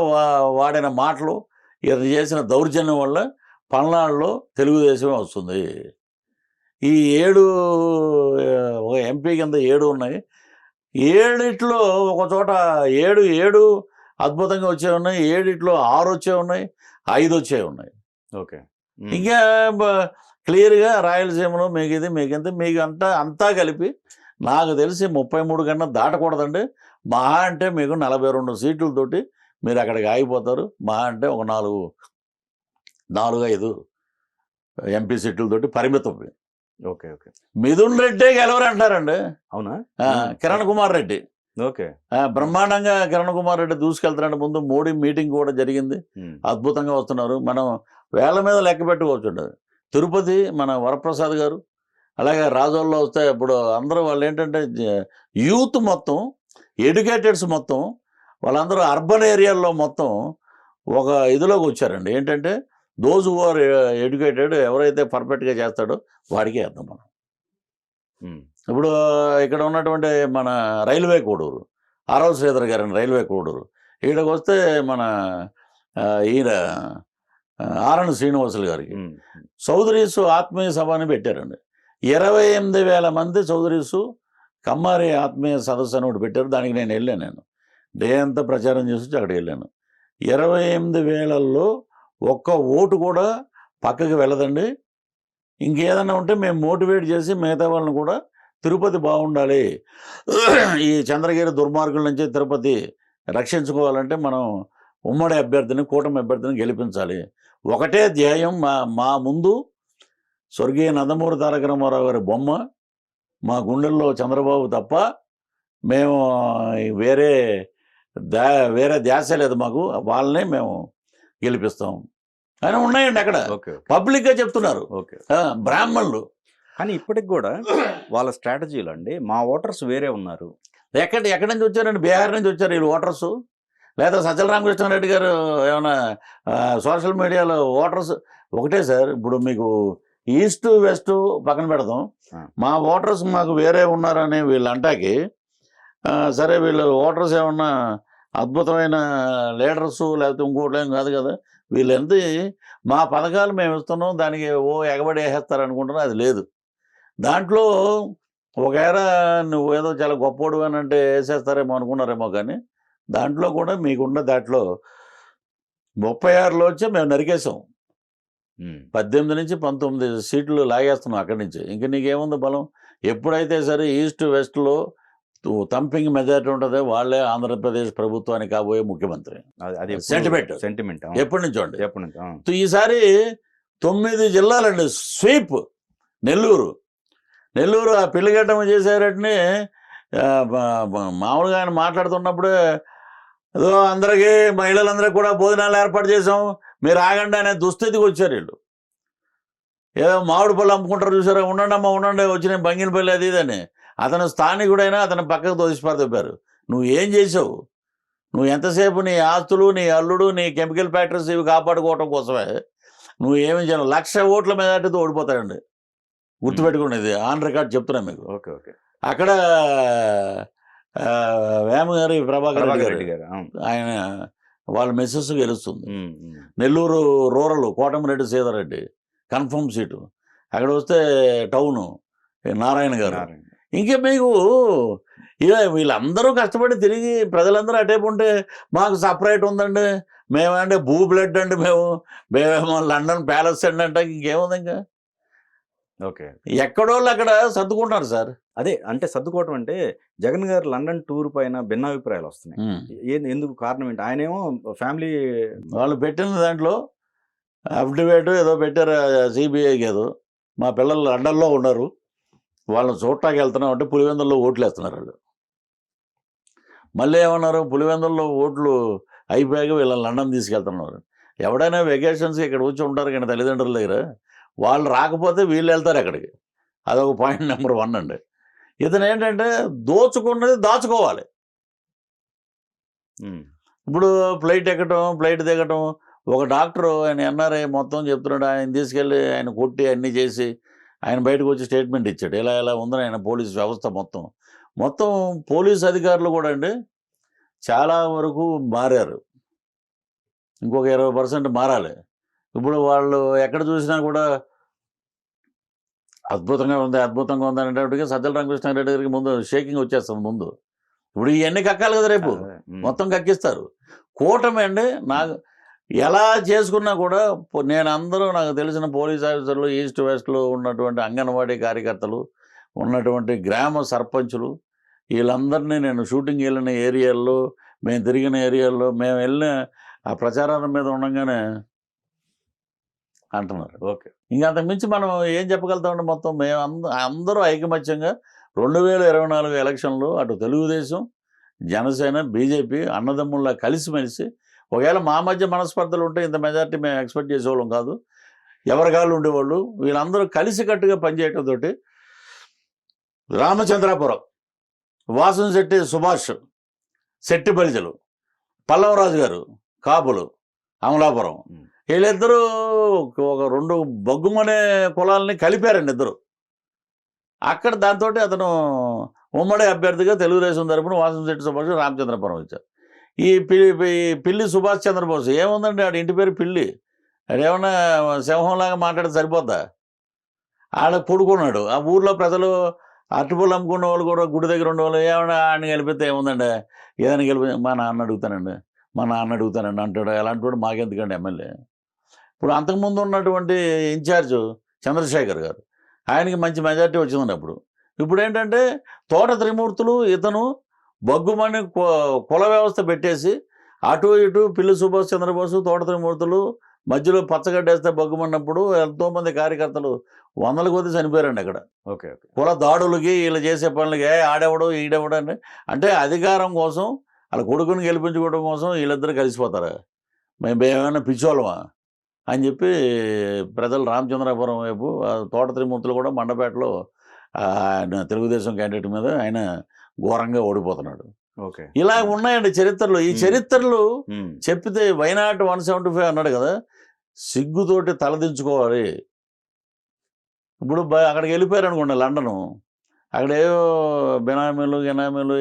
వాడిన మాటలు, ఈయన చేసిన దౌర్జన్యం వల్ల పల్నాడులో తెలుగుదేశం వస్తుంది. ఈ 7 ఒక ఎంపీ కింద 7 ఉన్నాయి. 7 ఒక చోట 7 అద్భుతంగా వచ్చే ఉన్నాయి, 7 6 వచ్చే ఉన్నాయి, 5 వచ్చే ఉన్నాయి. ఓకే. ఇంకా క్లియర్గా రాయలసీమలో మీకు అంతా కలిపి నాకు తెలిసి 33 కన్నా దాటకూడదండి. మహా అంటే మీకు 42 సీట్లతోటి మీరు అక్కడికి ఆగిపోతారు. మహా అంటే ఒక 4-5 ఎంపీ సీట్లతోటి పరిమితం. ఓకే. మిథున్ రెడ్డి గెలవరంటారండి. అవునా? కిరణ్ కుమార్ రెడ్డి. ఓకే. బ్రహ్మాండంగా కిరణ్ కుమార్ రెడ్డి దూసుకెళ్తారంటే ముందు మోడీ మీటింగ్ కూడా జరిగింది, అద్భుతంగా వస్తున్నారు. మనం వేళ్ల మీద లెక్క పెట్టుకోవచ్చు. తిరుపతి మన వరప్రసాద్ గారు, అలాగే రాజోల్లో వస్తే ఇప్పుడు అందరూ వాళ్ళు ఏంటంటే యూత్ మొత్తం, ఎడ్యుకేటెడ్స్ మొత్తం వాళ్ళందరూ అర్బన్ ఏరియాల్లో మొత్తం ఒక ఇదిలోకి వచ్చారండి. ఏంటంటే దోజ్ హు ఆర్ ఎడ్యుకేటెడ్, ఎవరైతే పర్ఫెక్ట్గా చేస్తాడో వాడికే వేద్దాం మనం. ఇప్పుడు ఇక్కడ ఉన్నటువంటి మన రైల్వే కోడూరు ఆరవ శ్రీధర్ గారిని, రైల్వే కోడూరు ఇక్కడికి వస్తే మన ఈయన ఆర్ఎన్ శ్రీనివాసులు గారికి చౌదరీసు ఆత్మీయ సభ అని పెట్టారండి. 28,000 మంది చౌదరీసు కమ్మారి ఆత్మీయ సదస్సు అని ఒకటి పెట్టారు. దానికి నేను వెళ్ళాను. నేను డే అంతా ప్రచారం చేసి అక్కడికి వెళ్ళాను. 28,000లో ఒక్క ఓటు కూడా పక్కకి వెళ్ళదండి. ఇంకేదన్నా ఉంటే మేము మోటివేట్ చేసి మిగతా వాళ్ళని కూడా తిరుపతి బాగుండాలి, ఈ చంద్రగిరి దుర్మార్గుల నుంచి తిరుపతి రక్షించుకోవాలంటే మనం ఉమ్మడి అభ్యర్థిని, కూటమి అభ్యర్థిని గెలిపించాలి. ఒకటే ధ్యేయం. మా ముందు స్వర్గీయ నందమూరి తారక రామారావు గారి బొమ్మ, మా గుండెల్లో చంద్రబాబు తప్ప మేము వేరే ధ్యాస లేదు మాకు, వాళ్ళనే మేము గెలిపిస్తాం అని ఉన్నాయండి. అక్కడ పబ్లిక్గా చెప్తున్నారు బ్రాహ్మణులు. కానీ ఇప్పటికి కూడా వాళ్ళ స్ట్రాటజీలు అండి, మా ఓటర్స్ వేరే ఉన్నారు. ఎక్కడి నుంచి వచ్చారండి? బీహార్ నుంచి వచ్చారు వీళ్ళు ఓటర్స్, లేదా సజ్జల రామకృష్ణారెడ్డి గారు ఏమైనా సోషల్ మీడియాలో ఓటర్స్ ఒకటే సార్. ఇప్పుడు మీకు ఈస్ట్ వెస్ట్ పక్కన పెడదాం, మా ఓటర్స్ మాకు వేరే ఉన్నారని వీళ్ళు అంటాకి, సరే వీళ్ళు ఓటర్స్ ఏమన్నా అద్భుతమైన లీడర్సు లేకపోతే ఇంకోటేం కాదు కదా. వీళ్ళెంత మా పథకాలు మేము ఇస్తున్నాం దానికి ఎగబడి వేసేస్తారు అనుకుంటున్నా, అది లేదు. దాంట్లో ఒకవేళ నువ్వు ఏదో చాలా గొప్పోడు అని అంటే వేసేస్తారేమో అనుకున్నారేమో, కానీ దాంట్లో కూడా మీకున్న దాంట్లో 36లో వచ్చి మేము నరికేసాం. 18 నుంచి 19 సీట్లు లాగేస్తున్నాం అక్కడి నుంచి. ఇంక నీకేముంది బలం? ఎప్పుడైతే సరే ఈస్ట్ వెస్ట్లో థంపింగ్ మెజారిటీ ఉంటుందో వాళ్ళే ఆంధ్రప్రదేశ్ ప్రభుత్వానికి కాబోయే ముఖ్యమంత్రి. అది సెంటిమెంట్ ఎప్పటి నుంచో అండి. ఈసారి 9 జిల్లాలండి స్వీప్. నెల్లూరు ఆ పిల్లిగడ్డమ చేసేటట్టుని మామూలుగా ఆయన మాట్లాడుతున్నప్పుడు ఏదో అందరికీ మహిళలందరికీ కూడా భోజనాలు ఏర్పాటు చేసాం, మీరు ఆగండి అనే దుస్థితికి వచ్చారు వీళ్ళు. ఏదో మామిడి పళ్ళు అమ్ముకుంటారు చూసారా, ఉండండి అమ్మ ఉండండి, వచ్చిన బంగినపల్లి అది ఇదని. అతను స్థానికుడైనా అతను పక్కకు తోసిపారు. నువ్వు ఏం చేసావు? నువ్వు ఎంతసేపు నీ ఆస్తులు, నీ అల్లుడు, నీ కెమికల్ ఫ్యాక్టరీస్ ఇవి కాపాడుకోవటం కోసమే నువ్వు ఏమి చేయను. 1,00,000 ఓట్ల మెజార్టీతో ఓడిపోతాడండి, గుర్తుపెట్టుకునేది. ఆన్ రికార్డ్ చెప్తున్నా మీకు. అక్కడ వేమగారి ప్రభాకర్ రెడ్డి గారు ఆయన వాళ్ళ మెస్సెస్ గెలుస్తుంది. Nellore rural Kotamreddy Sitareddy confirm seat. అక్కడ వస్తే టౌను నారాయణ గారు. ఇంకా మీకు ఇలా వీళ్ళందరూ కష్టపడి తిరిగి ప్రజలందరూ అటేపు ఉంటే మాకు సపరేట్ ఉందండి, మేమంటే భూ బ్లడ్ అండి, మేమేమో లండన్ ప్యాలెస్ అండి అంటే ఇంకేముంది ఇంకా. ఎక్కడోళ్ళు అక్కడ సర్దుకుంటున్నారు సార్. అదే అంటే సర్దుకోవటం అంటే జగన్ గారు లండన్ టూర్ పైన భిన్నాభిప్రాయాలు వస్తున్నాయి. ఎందుకు కారణం ఏంటి? ఆయనేమో ఫ్యామిలీ వాళ్ళు పెట్టిన దాంట్లో అఫిడవిట్ ఏదో పెట్టారు సిబిఐకి, ఏదో మా పిల్లలు లండన్లో ఉన్నారు వాళ్ళని చూడటానికి వెళ్తున్నాం అంటే పులివెందుల్లో ఓట్లు వేస్తున్నారు వాళ్ళు. మళ్ళీ ఏమన్నారు, పులివెందుల్లో ఓట్లు అయిపోయాక వీళ్ళని లండన్ తీసుకెళ్తున్నారు. ఎవడైనా వెకేషన్స్కి ఇక్కడ వచ్చి ఉంటారు కానీ తల్లిదండ్రుల దగ్గర, వాళ్ళు రాకపోతే వీళ్ళు వెళ్తారు అక్కడికి. అదొక పాయింట్ నెంబర్ 1 అండి. ఇతను ఏంటంటే దోచుకున్నది దాచుకోవాలి. ఇప్పుడు ఫ్లైట్ ఎక్కటం, ఫ్లైట్ దిగటం, ఒక డాక్టరు ఆయన ఎన్ఆర్ఐ మొత్తం చెప్తున్నాడు, ఆయన తీసుకెళ్ళి ఆయన కొట్టి అన్నీ చేసి ఆయన బయటకు వచ్చి స్టేట్మెంట్ ఇచ్చాడు. ఇలా ఉందని ఆయన పోలీస్ వ్యవస్థ మొత్తం పోలీస్ అధికారులు కూడా అండి చాలా వరకు మారారు. ఇంకొక 20% మారాలి. ఇప్పుడు వాళ్ళు ఎక్కడ చూసినా కూడా అద్భుతంగా ఉంది అనేటప్పటికీ సజ్జల రామకృష్ణారెడ్డి గారికి ముందు షేకింగ్ వచ్చేస్తుంది ముందు. ఇప్పుడు ఇవన్నీ కక్కాలి కదా, రేపు మొత్తం కక్కిస్తారు. కూటమి అండి నాకు ఎలా చేసుకున్నా కూడా నాకు తెలిసిన పోలీస్ ఆఫీసర్లు, ఈస్ట్ వెస్ట్లో ఉన్నటువంటి అంగన్వాడీ కార్యకర్తలు, ఉన్నటువంటి గ్రామ సర్పంచులు, వీళ్ళందరినీ నేను షూటింగ్ వెళ్ళిన ఏరియాల్లో, మేము తిరిగిన ఏరియాల్లో, మేము వెళ్ళిన ఆ ప్రచారాల మీద ఉండగానే అంటున్నారు. ఇంకా అంతకుమించి మనం ఏం చెప్పగలుగుతామంటే మొత్తం మేము అందరూ ఐకమత్యంగా 2024 ఎలక్షన్లో అటు తెలుగుదేశం, జనసేన, బీజేపీ అన్నదమ్ముల్లా కలిసిమెలిసి, ఒకవేళ మా మధ్య మనస్పర్ధలు ఉంటే ఇంత మెజార్టీ మేము ఎక్స్పెక్ట్ చేసేవాళ్ళం కాదు. ఎవరిగాళ్ళు ఉండేవాళ్ళు. వీళ్ళందరూ కలిసికట్టుగా పనిచేయటంతో రామచంద్రాపురం, వాసంశెట్టి సుభాష్, శెట్టి బలిజలు, పల్లవరాజు గారు కాపులు, అమలాపురం, వీళ్ళిద్దరూ ఒక 2 బొగ్గుమనే కులాలని కలిపారండి ఇద్దరు. అక్కడ దాంతో అతను ఉమ్మడి అభ్యర్థిగా తెలుగుదేశం తరపున వాసంశెట్టి సుభాష్ రామచంద్రపురం ఇచ్చారు. ఈ పిల్లి సుభాష్ చంద్రబోస్ ఏముందండి, ఆడ ఇంటి పేరు పిల్లి, అదేమన్నా సింహంలాగా మాట్లాడితే సరిపోద్దా? ఆడ కొడుకున్నాడు. ఆ ఊర్లో ప్రజలు అరటిపళ్ళు అమ్ముకున్న వాళ్ళు కూడా గుడి దగ్గర ఉండేవాళ్ళు ఏమన్నా ఆయన గెలిపితే ఏముందండి, ఏదైనా గెలిపి మా నాన్న అడుగుతానండి అంటాడు. అలాంటి వాడు మాకెందుకండి ఎమ్మెల్యే. ఇప్పుడు అంతకుముందు ఉన్నటువంటి ఇన్ఛార్జ్ చంద్రశేఖర్ గారు, ఆయనకి మంచి మెజార్టీ వచ్చిందండి అప్పుడు. ఇప్పుడు ఏంటంటే తోట త్రిమూర్తులు ఇతను బొగ్గుమని కుల వ్యవస్థ పెట్టేసి అటు ఇటు పిల్లి సుభాష్ చంద్రబోసు, తోట త్రిమూర్తులు మధ్యలో పచ్చగడ్డేస్తే బొగ్గుమన్నప్పుడు ఎంతోమంది కార్యకర్తలు 100 కొద్ది చనిపోయారండి అక్కడ. ఓకే. కుల దాడులకి వీళ్ళు చేసే పనులకి ఆడెవడు ఈడెవడు అని. అంటే అధికారం కోసం వాళ్ళ కొడుకుని గెలిపించుకోవడం కోసం వీళ్ళిద్దరు కలిసిపోతారు. మేము ఏమైనా పిచ్చోళ్ళమా అని చెప్పి ప్రజలు రామచంద్రాపురం వైపు తోట త్రిమూర్తులు కూడా మండపేటలో ఆయన తెలుగుదేశం క్యాండిడేట్ మీద ఆయన ఘోరంగా ఓడిపోతున్నాడు. ఓకే. ఇలా ఉన్నాయండి చరిత్రలు. ఈ చరిత్రలు చెప్పితే వైనాట్ 175 అన్నాడు కదా, సిగ్గుతోటి తలదించుకోవాలి. ఇప్పుడు అక్కడికి వెళ్ళిపోయారు అనుకోండి లండను, అక్కడ ఏవో బినామీలు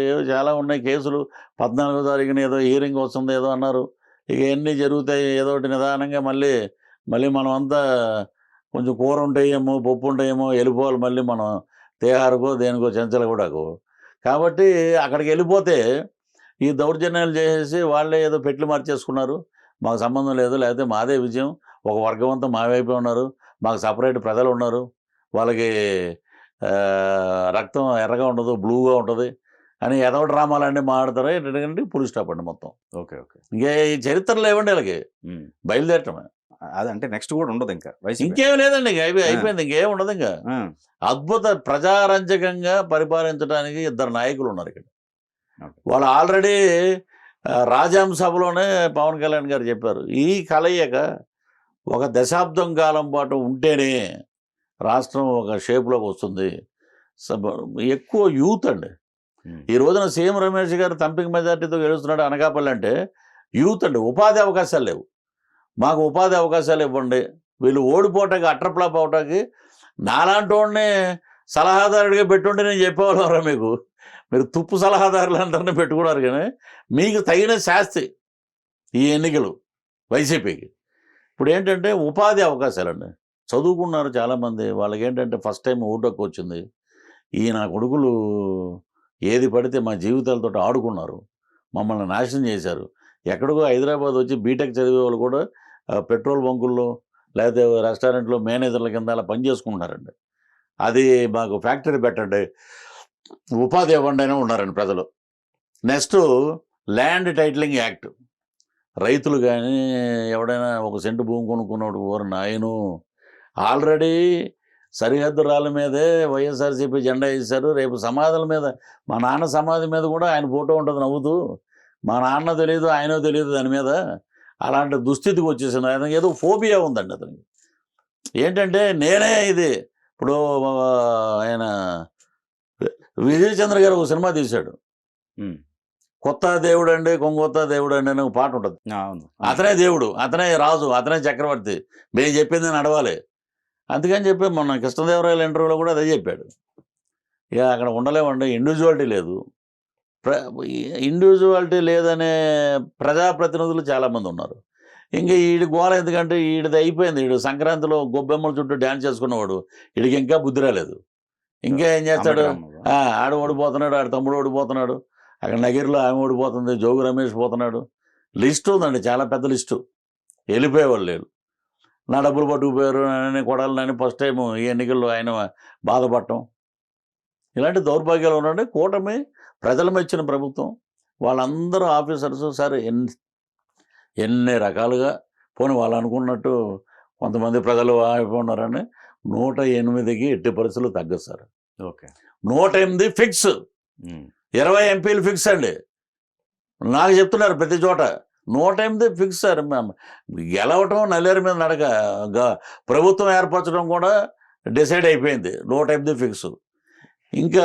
ఏవో చాలా ఉన్నాయి కేసులు. 14వ తారీఖున ఏదో హియరింగ్ వస్తుంది ఏదో అన్నారు. ఇక ఎన్ని జరుగుతాయి, ఏదో ఒకటి నిదానంగా మళ్ళీ మనం అంతా కొంచెం కూర ఉంటాయేమో, పప్పు ఉంటాయేమో, వెళ్ళిపోవాలి మళ్ళీ మనం తేహారుకో దేనికో చెంచలగూడకు. కాబట్టి అక్కడికి వెళ్ళిపోతే ఈ దౌర్జన్యాలు చేసేసి వాళ్ళే ఏదో పెట్లు మార్చేసుకున్నారు, మాకు సంబంధం లేదు, లేకపోతే మాదే విజయం, ఒక వర్గం అంతా మా వైపే ఉన్నారు, మాకు సపరేట్ ప్రజలు ఉన్నారు, వాళ్ళకి రక్తం ఎర్రగా ఉండదు బ్లూగా ఉంటుంది అని ఏదో డ్రామాలన్నీ మాట్లాడతారు. ఏంటంటే పులి స్టాప్ అండి మొత్తం. ఓకే. ఇంకే ఈ చరిత్రలో ఏమండి వాళ్ళకి బయలుదేరటమే. అదంటే నెక్స్ట్ కూడా ఉండదు ఇంకా, ఇంకేం లేదండి, ఇంకా అయిపోయింది, ఇంకేం ఉండదు. ఇంకా అద్భుత ప్రజారంజకంగా పరిపాలించడానికి 2 నాయకులు ఉన్నారు ఇక్కడ. వాళ్ళు ఆల్రెడీ రాజ్యాంగ సభలోనే పవన్ కళ్యాణ్ గారు చెప్పారు, ఈ కలయిక 1 దశాబ్దం కాలం పాటు ఉంటేనే రాష్ట్రం ఒక షేప్లోకి వస్తుంది. ఎక్కువ యూత్ అండి. ఈ రోజున సీఎం రమేష్ గారు తంపిక మెజార్టీతో గెలుస్తున్నాడు అనకాపల్లి అంటే యూత్ అండి. ఉపాధి అవకాశాలు లేవు, మాకు ఉపాధి అవకాశాలు ఇవ్వండి. వీళ్ళు ఓడిపోవటానికి అట్రప్లాప్ అవటానికి నాలాంటి వాడిని సలహాదారుడిగా పెట్టుంటే నేను చెప్పేవాళ్ళరా మీకు, మీరు తుప్పు సలహాదారులు అందరినీ పెట్టుకున్నారు. కానీ మీకు తగిన శాస్తి ఈ ఎన్నికలు వైసీపీకి. ఇప్పుడు ఏంటంటే ఉపాధి అవకాశాలండి, చదువుకున్నారు చాలామంది, వాళ్ళకి ఏంటంటే ఫస్ట్ టైం ఓటుకు వచ్చింది. ఈ నా కొడుకులు ఏది పడితే మా జీవితాలతో ఆడుకున్నారు, మమ్మల్ని నాశనం చేశారు. ఎక్కడికో హైదరాబాద్ వచ్చి బీటెక్ చదివే వాళ్ళు కూడా పెట్రోల్ బంకుల్లో లేకపోతే రెస్టారెంట్లో మేనేజర్ల కింద అలా పనిచేసుకుంటున్నారండి. అది మాకు ఫ్యాక్టరీ పెట్టండి, ఉపాధి ఇవ్వండి అయినా ఉన్నారండి ప్రజలు. నెక్స్ట్ ల్యాండ్ టైటిలింగ్ యాక్ట్, రైతులు కానీ ఎవడైనా 1 సెంటు భూమి కొనుక్కున్నాడు ఓరు నాయను, ఆల్రెడీ సరిహద్దు రాళ్ళ మీదే వైఎస్ఆర్సీపీ జెండా వేశారు. రేపు సమాధుల మీద, మా నాన్న సమాధి మీద కూడా ఆయన ఫోటో ఉంటుంది నవ్వుతూ, మా నాన్న తెలియదు ఆయన తెలియదు దాని మీద. అలాంటి దుస్థితికి వచ్చేసింది. అతనికి ఏదో ఫోబియా ఉందండి అతనికి. ఏంటంటే నేనే ఇది, ఇప్పుడు ఆయన విజయ్ చంద్ర గారు ఒక సినిమా తీశాడు, కొత్త దేవుడు అండి కొంగొత్త దేవుడు అండి అని ఒక పాట ఉంటుంది. అతనే దేవుడు, అతనే రాజు, అతనే చక్రవర్తి, మేము చెప్పింది నడవాలి. అందుకని చెప్పి మొన్న కృష్ణదేవరాయల ఇంటర్వ్యూలో కూడా అదే చెప్పాడు. ఇక అక్కడ ఉండలేమండి, ఇండివిజువాలిటీ లేదు. ఇండివిజువాలిటీ లేదనే ప్రజాప్రతినిధులు చాలామంది ఉన్నారు. ఇంకా ఈడి గోల ఎందుకంటే ఈడిది అయిపోయింది. ఈడు సంక్రాంతిలో గొబ్బెమ్మల చుట్టూ డ్యాన్స్ చేసుకున్నవాడు, వీడికి ఇంకా బుద్ధి రాలేదు. ఇంకా ఏం చేస్తాడు, ఆడ ఓడిపోతున్నాడు, ఆడ తమ్ముడు ఓడిపోతున్నాడు, అక్కడ నగిరిలో ఆమె ఓడిపోతుంది, జోగు రమేష్ పోతున్నాడు. లిస్టు ఉందండి, చాలా పెద్ద లిస్టు. వెళ్ళిపోయేవాళ్ళు లేరు. నా డబ్బులు పట్టుకుపోయారు అని కొడాలని ఫస్ట్ టైం ఈ ఎన్నికల్లో ఆయన బాధపడటం, ఇలాంటి దౌర్భాగ్యాలు ఉన్నాయండి. కూటమి ప్రజలు మెచ్చిన ప్రభుత్వం, వాళ్ళందరూ ఆఫీసర్స్ సరే ఎన్ని రకాలుగా పోనీ వాళ్ళు అనుకున్నట్టు కొంతమంది ప్రజలు అయిపోయినారని 108కి ఎట్టి పరిస్థితులు తగ్గదు సార్. ఓకే, 108 ఫిక్స్, 20 ఎంపీలు ఫిక్స్ అండి. నాకు చెప్తున్నారు ప్రతి చోట 108 ఫిక్స్ సార్. గెలవటం నల్లేరు మీద నడక. ప్రభుత్వం ఏర్పరచడం కూడా డిసైడ్ అయిపోయింది. 108 ఫిక్స్. ఇంకా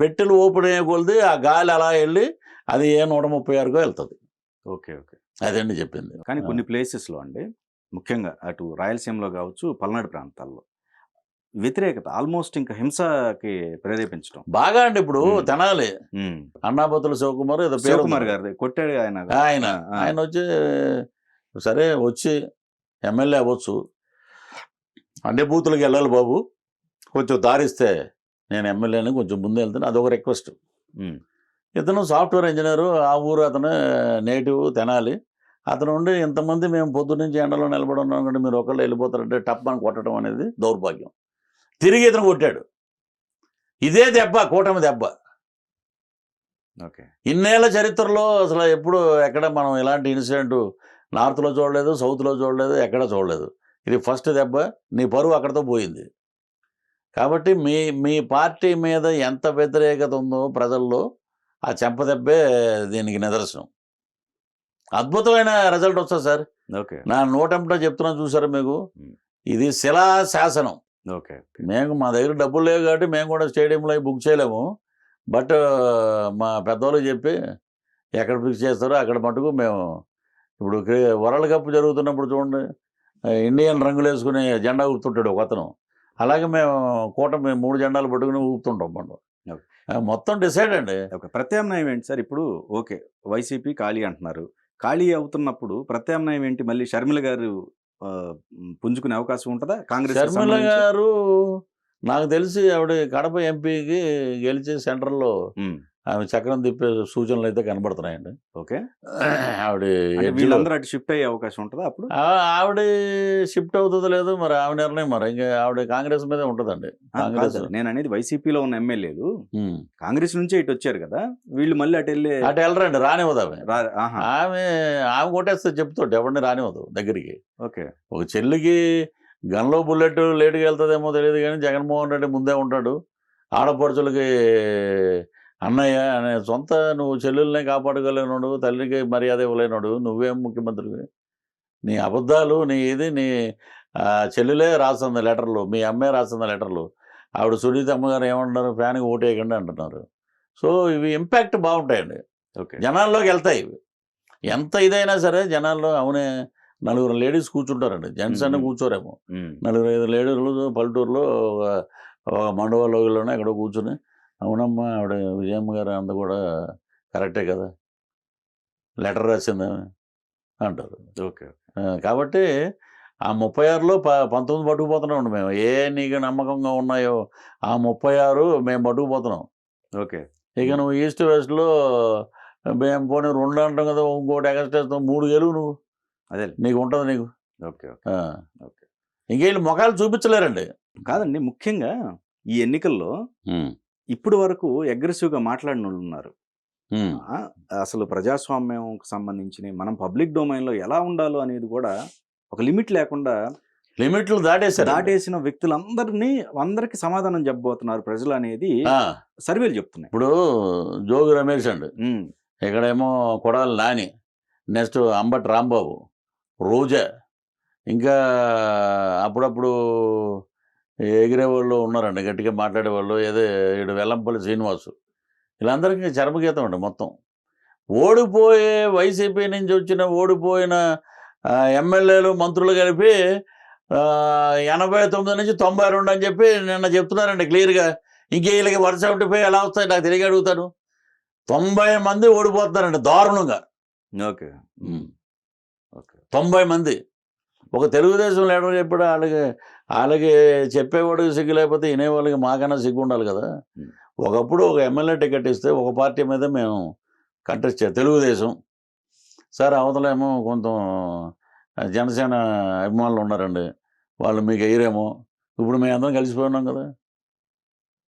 పెట్టెలు ఓపెన్ అయ్యే కొలిది ఆ గాలి అలా వెళ్ళి అది 136కో వెళ్తుంది. ఓకే. ఓకే. అదండి చెప్పింది. కానీ కొన్ని ప్లేసెస్లో అండి, ముఖ్యంగా అటు రాయలసీమలో కావచ్చు, పల్నాడు ప్రాంతాల్లో వ్యతిరేకత ఆల్మోస్ట్ ఇంకా హింసకి ప్రేరేపించడం బాగా అండి. ఇప్పుడు తెనాలి అన్నాబతుల శివకుమార్ ఏదో పేరు శివకుమార్ గారి కొట్టాడు ఆయన వచ్చి సరే వచ్చి ఎమ్మెల్యే అవ్వచ్చు అంటే బూతులకు వెళ్ళాలి బాబు, కొంచెం దారిస్తే నేను ఎమ్మెల్యేని కొంచెం ముందు వెళ్తాను, అదొక రిక్వెస్ట్. ఇతను సాఫ్ట్వేర్ ఇంజనీరు, ఆ ఊరు అతను నేటివ్ తెనాలి. అతను ఉండి ఇంతమంది మేము పొద్దు నుంచి ఎండలో నిలబడి ఉన్నాం కంటే మీరు ఒకళ్ళు వెళ్ళిపోతారంటే టప్ అని కొట్టడం అనేది దౌర్భాగ్యం. తిరిగి ఇతను కొట్టాడు. ఇదే దెబ్బ, కూటమి దెబ్బ. ఓకే. ఇన్నేళ్ల చరిత్రలో అసలు ఎప్పుడు ఎక్కడ మనం ఇలాంటి ఇన్సిడెంట్ నార్త్లో చూడలేదు, సౌత్లో చూడలేదు, ఎక్కడ చూడలేదు. ఇది ఫస్ట్ దెబ్బ. నీ పరువు అక్కడితో పోయింది. కాబట్టి మీ పార్టీ మీద ఎంత వ్యతిరేకత ఉందో ప్రజల్లో ఆ చెంపదెబ్బే దీనికి నిదర్శనం. అద్భుతమైన రిజల్ట్ వస్తుంది సార్. ఓకే. నా నోటంటో చెప్తున్నాను చూసారా మీకు, ఇది శిలా శాసనం. ఓకే. మా దగ్గర డబ్బులు లేవు కాబట్టి మేము కూడా స్టేడియంలో బుక్ చేయలేము. బట్ మా పెద్దవాళ్ళు చెప్పి ఎక్కడ ఫిక్స్ చేస్తారో అక్కడ మటుకు మేము ఇప్పుడు వరల్డ్ కప్ జరుగుతున్నప్పుడు చూడండి, ఇండియన్ రంగులు వేసుకుని జెండా ఊపుతుంటాడు ఒక అతను. అలాగే మేము కూటమి 3 జెండాలు పట్టుకుని ఊపుతుంటాం మనం. మొత్తం డిసైడ్ అండి. ప్రత్యామ్నాయం ఏంటి సార్? ఇప్పుడు ఓకే, వైసీపీ ఖాళీ అంటున్నారు. ఖాళీ అవుతున్నప్పుడు ప్రత్యామ్నాయం ఏంటి? మళ్ళీ షర్మిల గారు పుంజుకునే అవకాశం ఉంటుందా? కాంగ్రెస్ షర్మిల గారు నాకు తెలిసి ఆవిడ కడప ఎంపీకి గెలిచి సెంట్రల్లో ఆమె చక్రం తిప్పే సూచనలు అయితే కనబడుతున్నాయండి. ఓకే. ఆవిడ వీళ్ళందరూ అటు షిఫ్ట్ అయ్యే అవకాశం ఉంటుందా అప్పుడు? ఆవిడ షిఫ్ట్ అవుతుందో లేదు మరి ఆమె నిర్ణయం. మరి ఇంకా ఆవిడ కాంగ్రెస్ మీదే ఉంటుందండి. కాంగ్రెస్ నేను అనేది వైసీపీలో ఉన్న ఎమ్మెల్యేలు కాంగ్రెస్ నుంచే ఇటు వచ్చారు కదా, వీళ్ళు మళ్ళీ అటు వెళ్ళరండి, రానివ్వదు ఆమె కొట్టేస్తే చెప్తాడు ఎవరిని రానివ్వదు దగ్గరికి. ఓకే. ఒక చెల్లికి గన్లో బుల్లెట్ లేటుగా వెళ్తుందేమో తెలియదు కానీ జగన్మోహన్ రెడ్డి ముందే ఉంటాడు. ఆడపడుచులకి అన్నయ్య అనే సొంత నువ్వు చెల్లెల్నే కాపాడుకోలేనోడు, తల్లికి మర్యాద ఇవ్వలేనోడు, నువ్వేం ముఖ్యమంత్రివి? నీ అబద్ధాలు నీ చెల్లెలే రాస్తుంది లెటర్లు, మీ అమ్మే రాస్తుంది లెటర్లు. ఆవిడ సునీత అమ్మగారు ఏమంటున్నారు, ఫ్యాన్కి ఓటేయకండి అంటున్నారు. సో ఇవి ఇంపాక్ట్ బాగుంటాయండి, జనాల్లోకి వెళ్తాయి. ఎంత ఇదైనా సరే జనాల్లో అవునే 4 లేడీస్ కూర్చుంటారండి, జెంట్స్ అన్న కూర్చోరేమో. 4-5 లేడీలు పల్లెటూరులో మండవాలోనే ఎక్కడో కూర్చుని అవునమ్మా ఆవిడ విజయమ్మ గారు అంత కూడా కరెక్టే కదా, లెటర్ రాసిందా అంటారు. ఓకే. కాబట్టి ఆ 36లో 19 పట్టుకుపోతున్నాం మేము. నీకు నమ్మకంగా ఉన్నాయో ఆ 36 మేము పట్టుకుపోతున్నాం. ఓకే. ఇక నువ్వు ఈస్ట్ వెస్ట్లో మేము పోనీ 2 అంటాం కదా, ఇంకోటి ఎక్స్ట్రా 3 గెలువు నువ్వు, అదే నీకు ఉంటుంది నీకు. ఓకే. ఓకే. ఇంకేళ్ళు మొఖాలు చూపించలేరండి. కాదండి, ముఖ్యంగా ఈ ఎన్నికల్లో ఇప్పుడు వరకు అగ్రెసివ్గా మాట్లాడిన వాళ్ళు ఉన్నారు. అసలు ప్రజాస్వామ్యంకి సంబంధించి మనం పబ్లిక్ డొమైన్లో ఎలా ఉండాలో అనేది కూడా ఒక లిమిట్ లేకుండా లిమిట్లు దాటేసిన అందరికి సమాధానం చెప్పబోతున్నారు ప్రజలు అనేది సర్వేలు చెప్తున్నాయి. ఇప్పుడు జోగి రమేష్ అండి, ఇక్కడేమో కొడాలి నాని, నెక్స్ట్ అంబటి రాంబాబు, రోజా, ఇంకా అప్పుడప్పుడు ఎగిరేవాళ్ళు ఉన్నారండి, గట్టిగా మాట్లాడేవాళ్ళు. ఏదో వెల్లంపల్లి శ్రీనివాసు, వీళ్ళందరికీ చర్మగీతం అండి మొత్తం. ఓడిపోయే వైసీపీ నుంచి వచ్చిన ఓడిపోయిన ఎమ్మెల్యేలు మంత్రులు కలిపి 89 నుంచి 92 అని చెప్పి నిన్న చెప్తున్నారండి క్లియర్గా. ఇంకే వీళ్ళకి 175 ఎలా వస్తాయి నాకు తిరిగి అడుగుతాను. 90 మంది ఓడిపోతున్నారండి దారుణంగా. ఓకే. 90 మంది. ఒక తెలుగుదేశం లీడర్ చెప్పాడు, వాళ్ళకి చెప్పేవాడికి సిగ్గు లేకపోతే వినేవాళ్ళకి మాకన్నా సిగ్గు ఉండాలి కదా. ఒకప్పుడు ఒక ఎమ్మెల్యే టికెట్ ఇస్తే ఒక పార్టీ మీద మేము కంటెస్ట్ చేయాలి, తెలుగుదేశం సార్. అవతలేమో కొంత జనసేన అభిమానులు ఉన్నారండి, వాళ్ళు మీకు ఎయ్యరేమో. ఇప్పుడు మేము అందరం కలిసిపోయినాం కదా.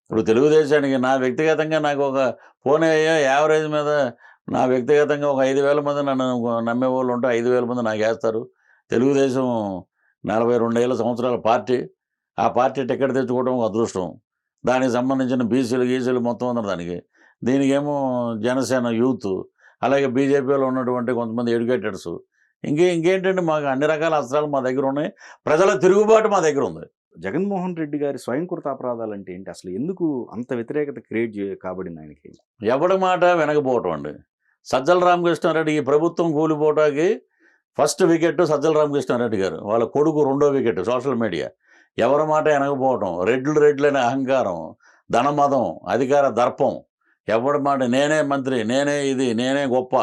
ఇప్పుడు తెలుగుదేశానికి నా వ్యక్తిగతంగా నాకు ఒక ఫోన్ యావరేజ్ మీద నా వ్యక్తిగతంగా ఒక 5,000 మంది నన్ను నమ్మేవాళ్ళు ఉంటే 5,000 మంది నాకు వేస్తారు. తెలుగుదేశం 42 సంవత్సరాల పార్టీ, ఆ పార్టీ టికెట్ తెచ్చుకోవడం ఒక అదృష్టం. దానికి సంబంధించిన బీసీలు గీసీలు మొత్తం అందరు దానికి. దీనికేమో జనసేన యూత్, అలాగే బీజేపీలో ఉన్నటువంటి కొంతమంది ఎడ్యుకేటెడ్స్, ఇంకేంటంటే మాకు అన్ని రకాల అస్త్రాలు మా దగ్గర ఉన్నాయి, ప్రజల తిరుగుబాటు మా దగ్గర ఉంది. జగన్మోహన్ రెడ్డి గారి స్వయంకృత అపరాధాలు అంటే ఏంటి? అసలు ఎందుకు అంత వ్యతిరేకత క్రియేట్ కాబడింది ఆయనకి? ఎవడి మాట వెనకపోవటం అండి. సజ్జల రామకృష్ణారెడ్డి ఈ ప్రభుత్వం కూలిపోవటానికి ఫస్ట్ వికెట్ సజ్జల రామకృష్ణారెడ్డి గారు, వాళ్ళ కొడుకు రెండో వికెట్ సోషల్ మీడియా. ఎవరి మాట వెనకపోవటం, రెడ్లైన అహంకారం, ధనమదం, అధికార దర్పం, ఎవడి మాట నేనే మంత్రి, నేనే ఇది, నేనే గొప్ప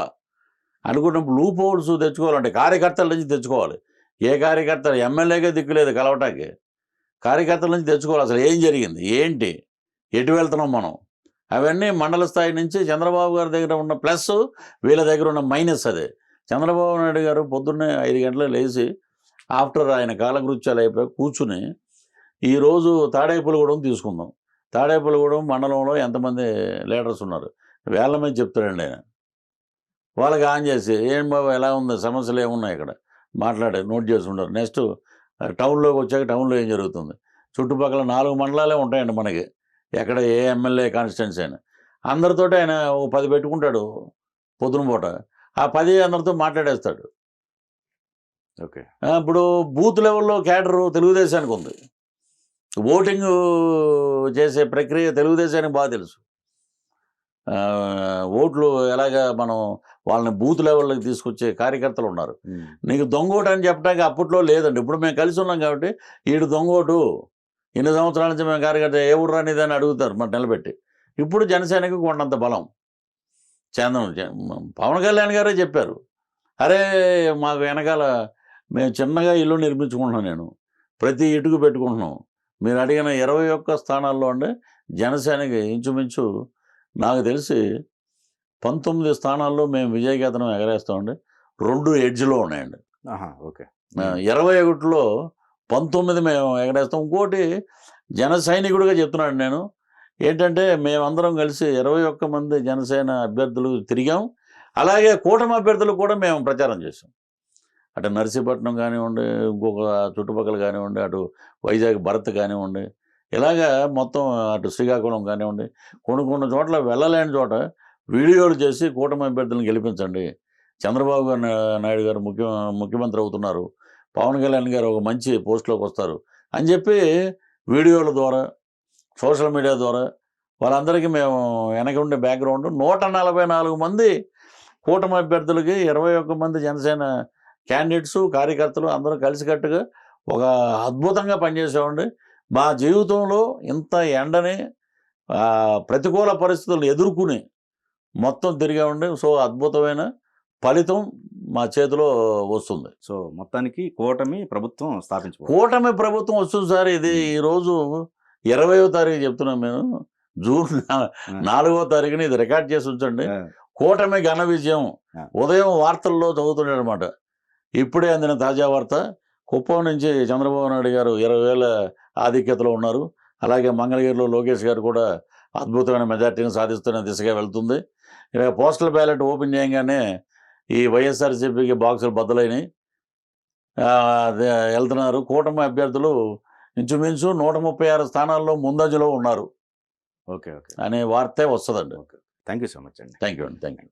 అనుకున్నప్పుడు లూప్ హోల్స్ తెచ్చుకోవాలంటే కార్యకర్తల నుంచి తెచ్చుకోవాలి. ఏ కార్యకర్త ఎమ్మెల్యేగా దిక్కులేదు కలవటానికి, కార్యకర్తల నుంచి తెచ్చుకోవాలి. అసలు ఏం జరిగింది, ఏంటి, ఎటు వెళ్తున్నాం మనం, అవన్నీ మండల స్థాయి నుంచి చంద్రబాబు గారి దగ్గర ఉన్న ప్లస్, వీళ్ళ దగ్గర ఉన్న మైనస్. అదే చంద్రబాబు నాయుడు గారు పొద్దున్నే 5 గంటలకు లేచి ఆఫ్టర్ ఆయన కాలకృత్యాలు అయిపోయి కూర్చుని ఈరోజు తాడేపల్లిగూడెం తీసుకుందాం. తాడేపల్లిగూడెం మండలంలో ఎంతమంది లీడర్స్ ఉన్నారు, వేళ్ల మీద చెప్తారండి ఆయన. వాళ్ళకి ఆన్ చేసి ఏం బాబు ఎలా ఉంది, సమస్యలు ఏమున్నాయి ఇక్కడ మాట్లాడే నోట్ చేసుకుంటారు. నెక్స్ట్ టౌన్లోకి వచ్చాక టౌన్లో ఏం జరుగుతుంది, చుట్టుపక్కల 4 మండలాలే ఉంటాయండి మనకి, ఎక్కడ ఏ ఎమ్మెల్యే కాన్స్టిట్యున్సీ అయినా. అందరితోటి ఆయన 10 పెట్టుకుంటాడు పొద్దున పూట, ఆ 10 అందరితో మాట్లాడేస్తాడు. ఓకే. ఇప్పుడు బూత్ లెవెల్లో క్యాడరు తెలుగుదేశానికి ఉంది, ఓటింగ్ చేసే ప్రక్రియ తెలుగుదేశానికి బాగా తెలుసు. ఓట్లు ఎలాగా మనం వాళ్ళని బూత్ లెవెల్లోకి తీసుకొచ్చే కార్యకర్తలు ఉన్నారు. నీకు దొంగోటు అని చెప్పడానికి అప్పట్లో లేదండి, ఇప్పుడు మేము కలిసి ఉన్నాం కాబట్టి ఈడు దొంగోటు, ఇన్ని సంవత్సరాల నుంచి మేము కార్యకర్త ఏ ఊరు అనేది అని అడుగుతారు మరి నిలబెట్టి. ఇప్పుడు జనసేనకి కొండంత బలం. పవన్ కళ్యాణ్ గారే చెప్పారు, అరే మాకు వెనకాల మేము చిన్నగా ఇల్లు నిర్మించుకుంటున్నాం, నేను ప్రతి ఇటుకు పెట్టుకుంటున్నాం, మీరు అడిగిన 21 స్థానాల్లో అంటే జనసేనకి ఇంచుమించు నాకు తెలిసి 19 స్థానాల్లో మేము విజయకేతనం ఎగరేస్తామండి. 2 ఎడ్జ్లో ఉన్నాయండి. ఓకే. 21లో 19 మేము ఎగరేస్తాం. ఇంకోటి జన సైనికుడిగా చెప్తున్నాను నేను, ఏంటంటే మేమందరం కలిసి 21 మంది జనసేన అభ్యర్థులు తిరిగాం. అలాగే కూటమి అభ్యర్థులు కూడా మేము ప్రచారం చేసాం. అటు నర్సీపట్నం కానివ్వండి, ఇంకొక చుట్టుపక్కల కానివ్వండి, అటు వైజాగ్ భరత్ కానివ్వండి, ఇలాగా మొత్తం అటు శ్రీకాకుళం కానివ్వండి, కొన్ని చోట్ల వెళ్ళలేని చోట వీడియోలు చేసి కూటమి అభ్యర్థులను గెలిపించండి, చంద్రబాబు నాయుడు గారు ముఖ్యమంత్రి అవుతున్నారు, పవన్ కళ్యాణ్ గారు ఒక మంచి పోస్టులోకి వస్తారు అని చెప్పి వీడియోల ద్వారా సోషల్ మీడియా ద్వారా వాళ్ళందరికీ మేము వెనక ఉండే బ్యాక్గ్రౌండ్ 144 మంది కూటమి అభ్యర్థులకి 21 మంది జనసేన క్యాండిడేట్స్ కార్యకర్తలు అందరూ కలిసికట్టుగా ఒక అద్భుతంగా పనిచేసామండి. మా జీవితంలో ఇంత ఎండని ప్రతికూల పరిస్థితులను ఎదుర్కొని మొత్తం తిరిగామండి. సో అద్భుతమైన ఫలితం మా చేతిలో వస్తుంది. సో మొత్తానికి కూటమి ప్రభుత్వం కూటమి ప్రభుత్వం వస్తుంది సార్. ఇది ఈరోజు 20వ తారీఖు చెప్తున్నాం మేము, జూన్ 4వ తారీఖున ఇది రికార్డ్ చేసి ఉంచండి. కూటమి ఘన విజయం. ఉదయం వార్తల్లో చదువుతున్నాడు అనమాట, ఇప్పుడే అందిన తాజా వార్త, కుప్పం నుంచి చంద్రబాబు నాయుడు గారు 20,000 ఆధిక్యతలో ఉన్నారు. అలాగే మంగళగిరిలో లోకేష్ గారు కూడా అద్భుతమైన మెజార్టీని సాధిస్తున్న దిశగా వెళ్తుంది. ఇక పోస్టల్ బ్యాలెట్ ఓపెన్ చేయగానే ఈ వైఎస్ఆర్సీపీకి బాక్సులు బద్దలైనవి వెళ్తున్నారు. కూటమి అభ్యర్థులు ఇంచుమించు 136 స్థానాల్లో ముందంజలో ఉన్నారు ఓకే అనే వార్తే వస్తుందండి. థ్యాంక్ యూ సో మచ్ అండి. థ్యాంక్ యూ అండి.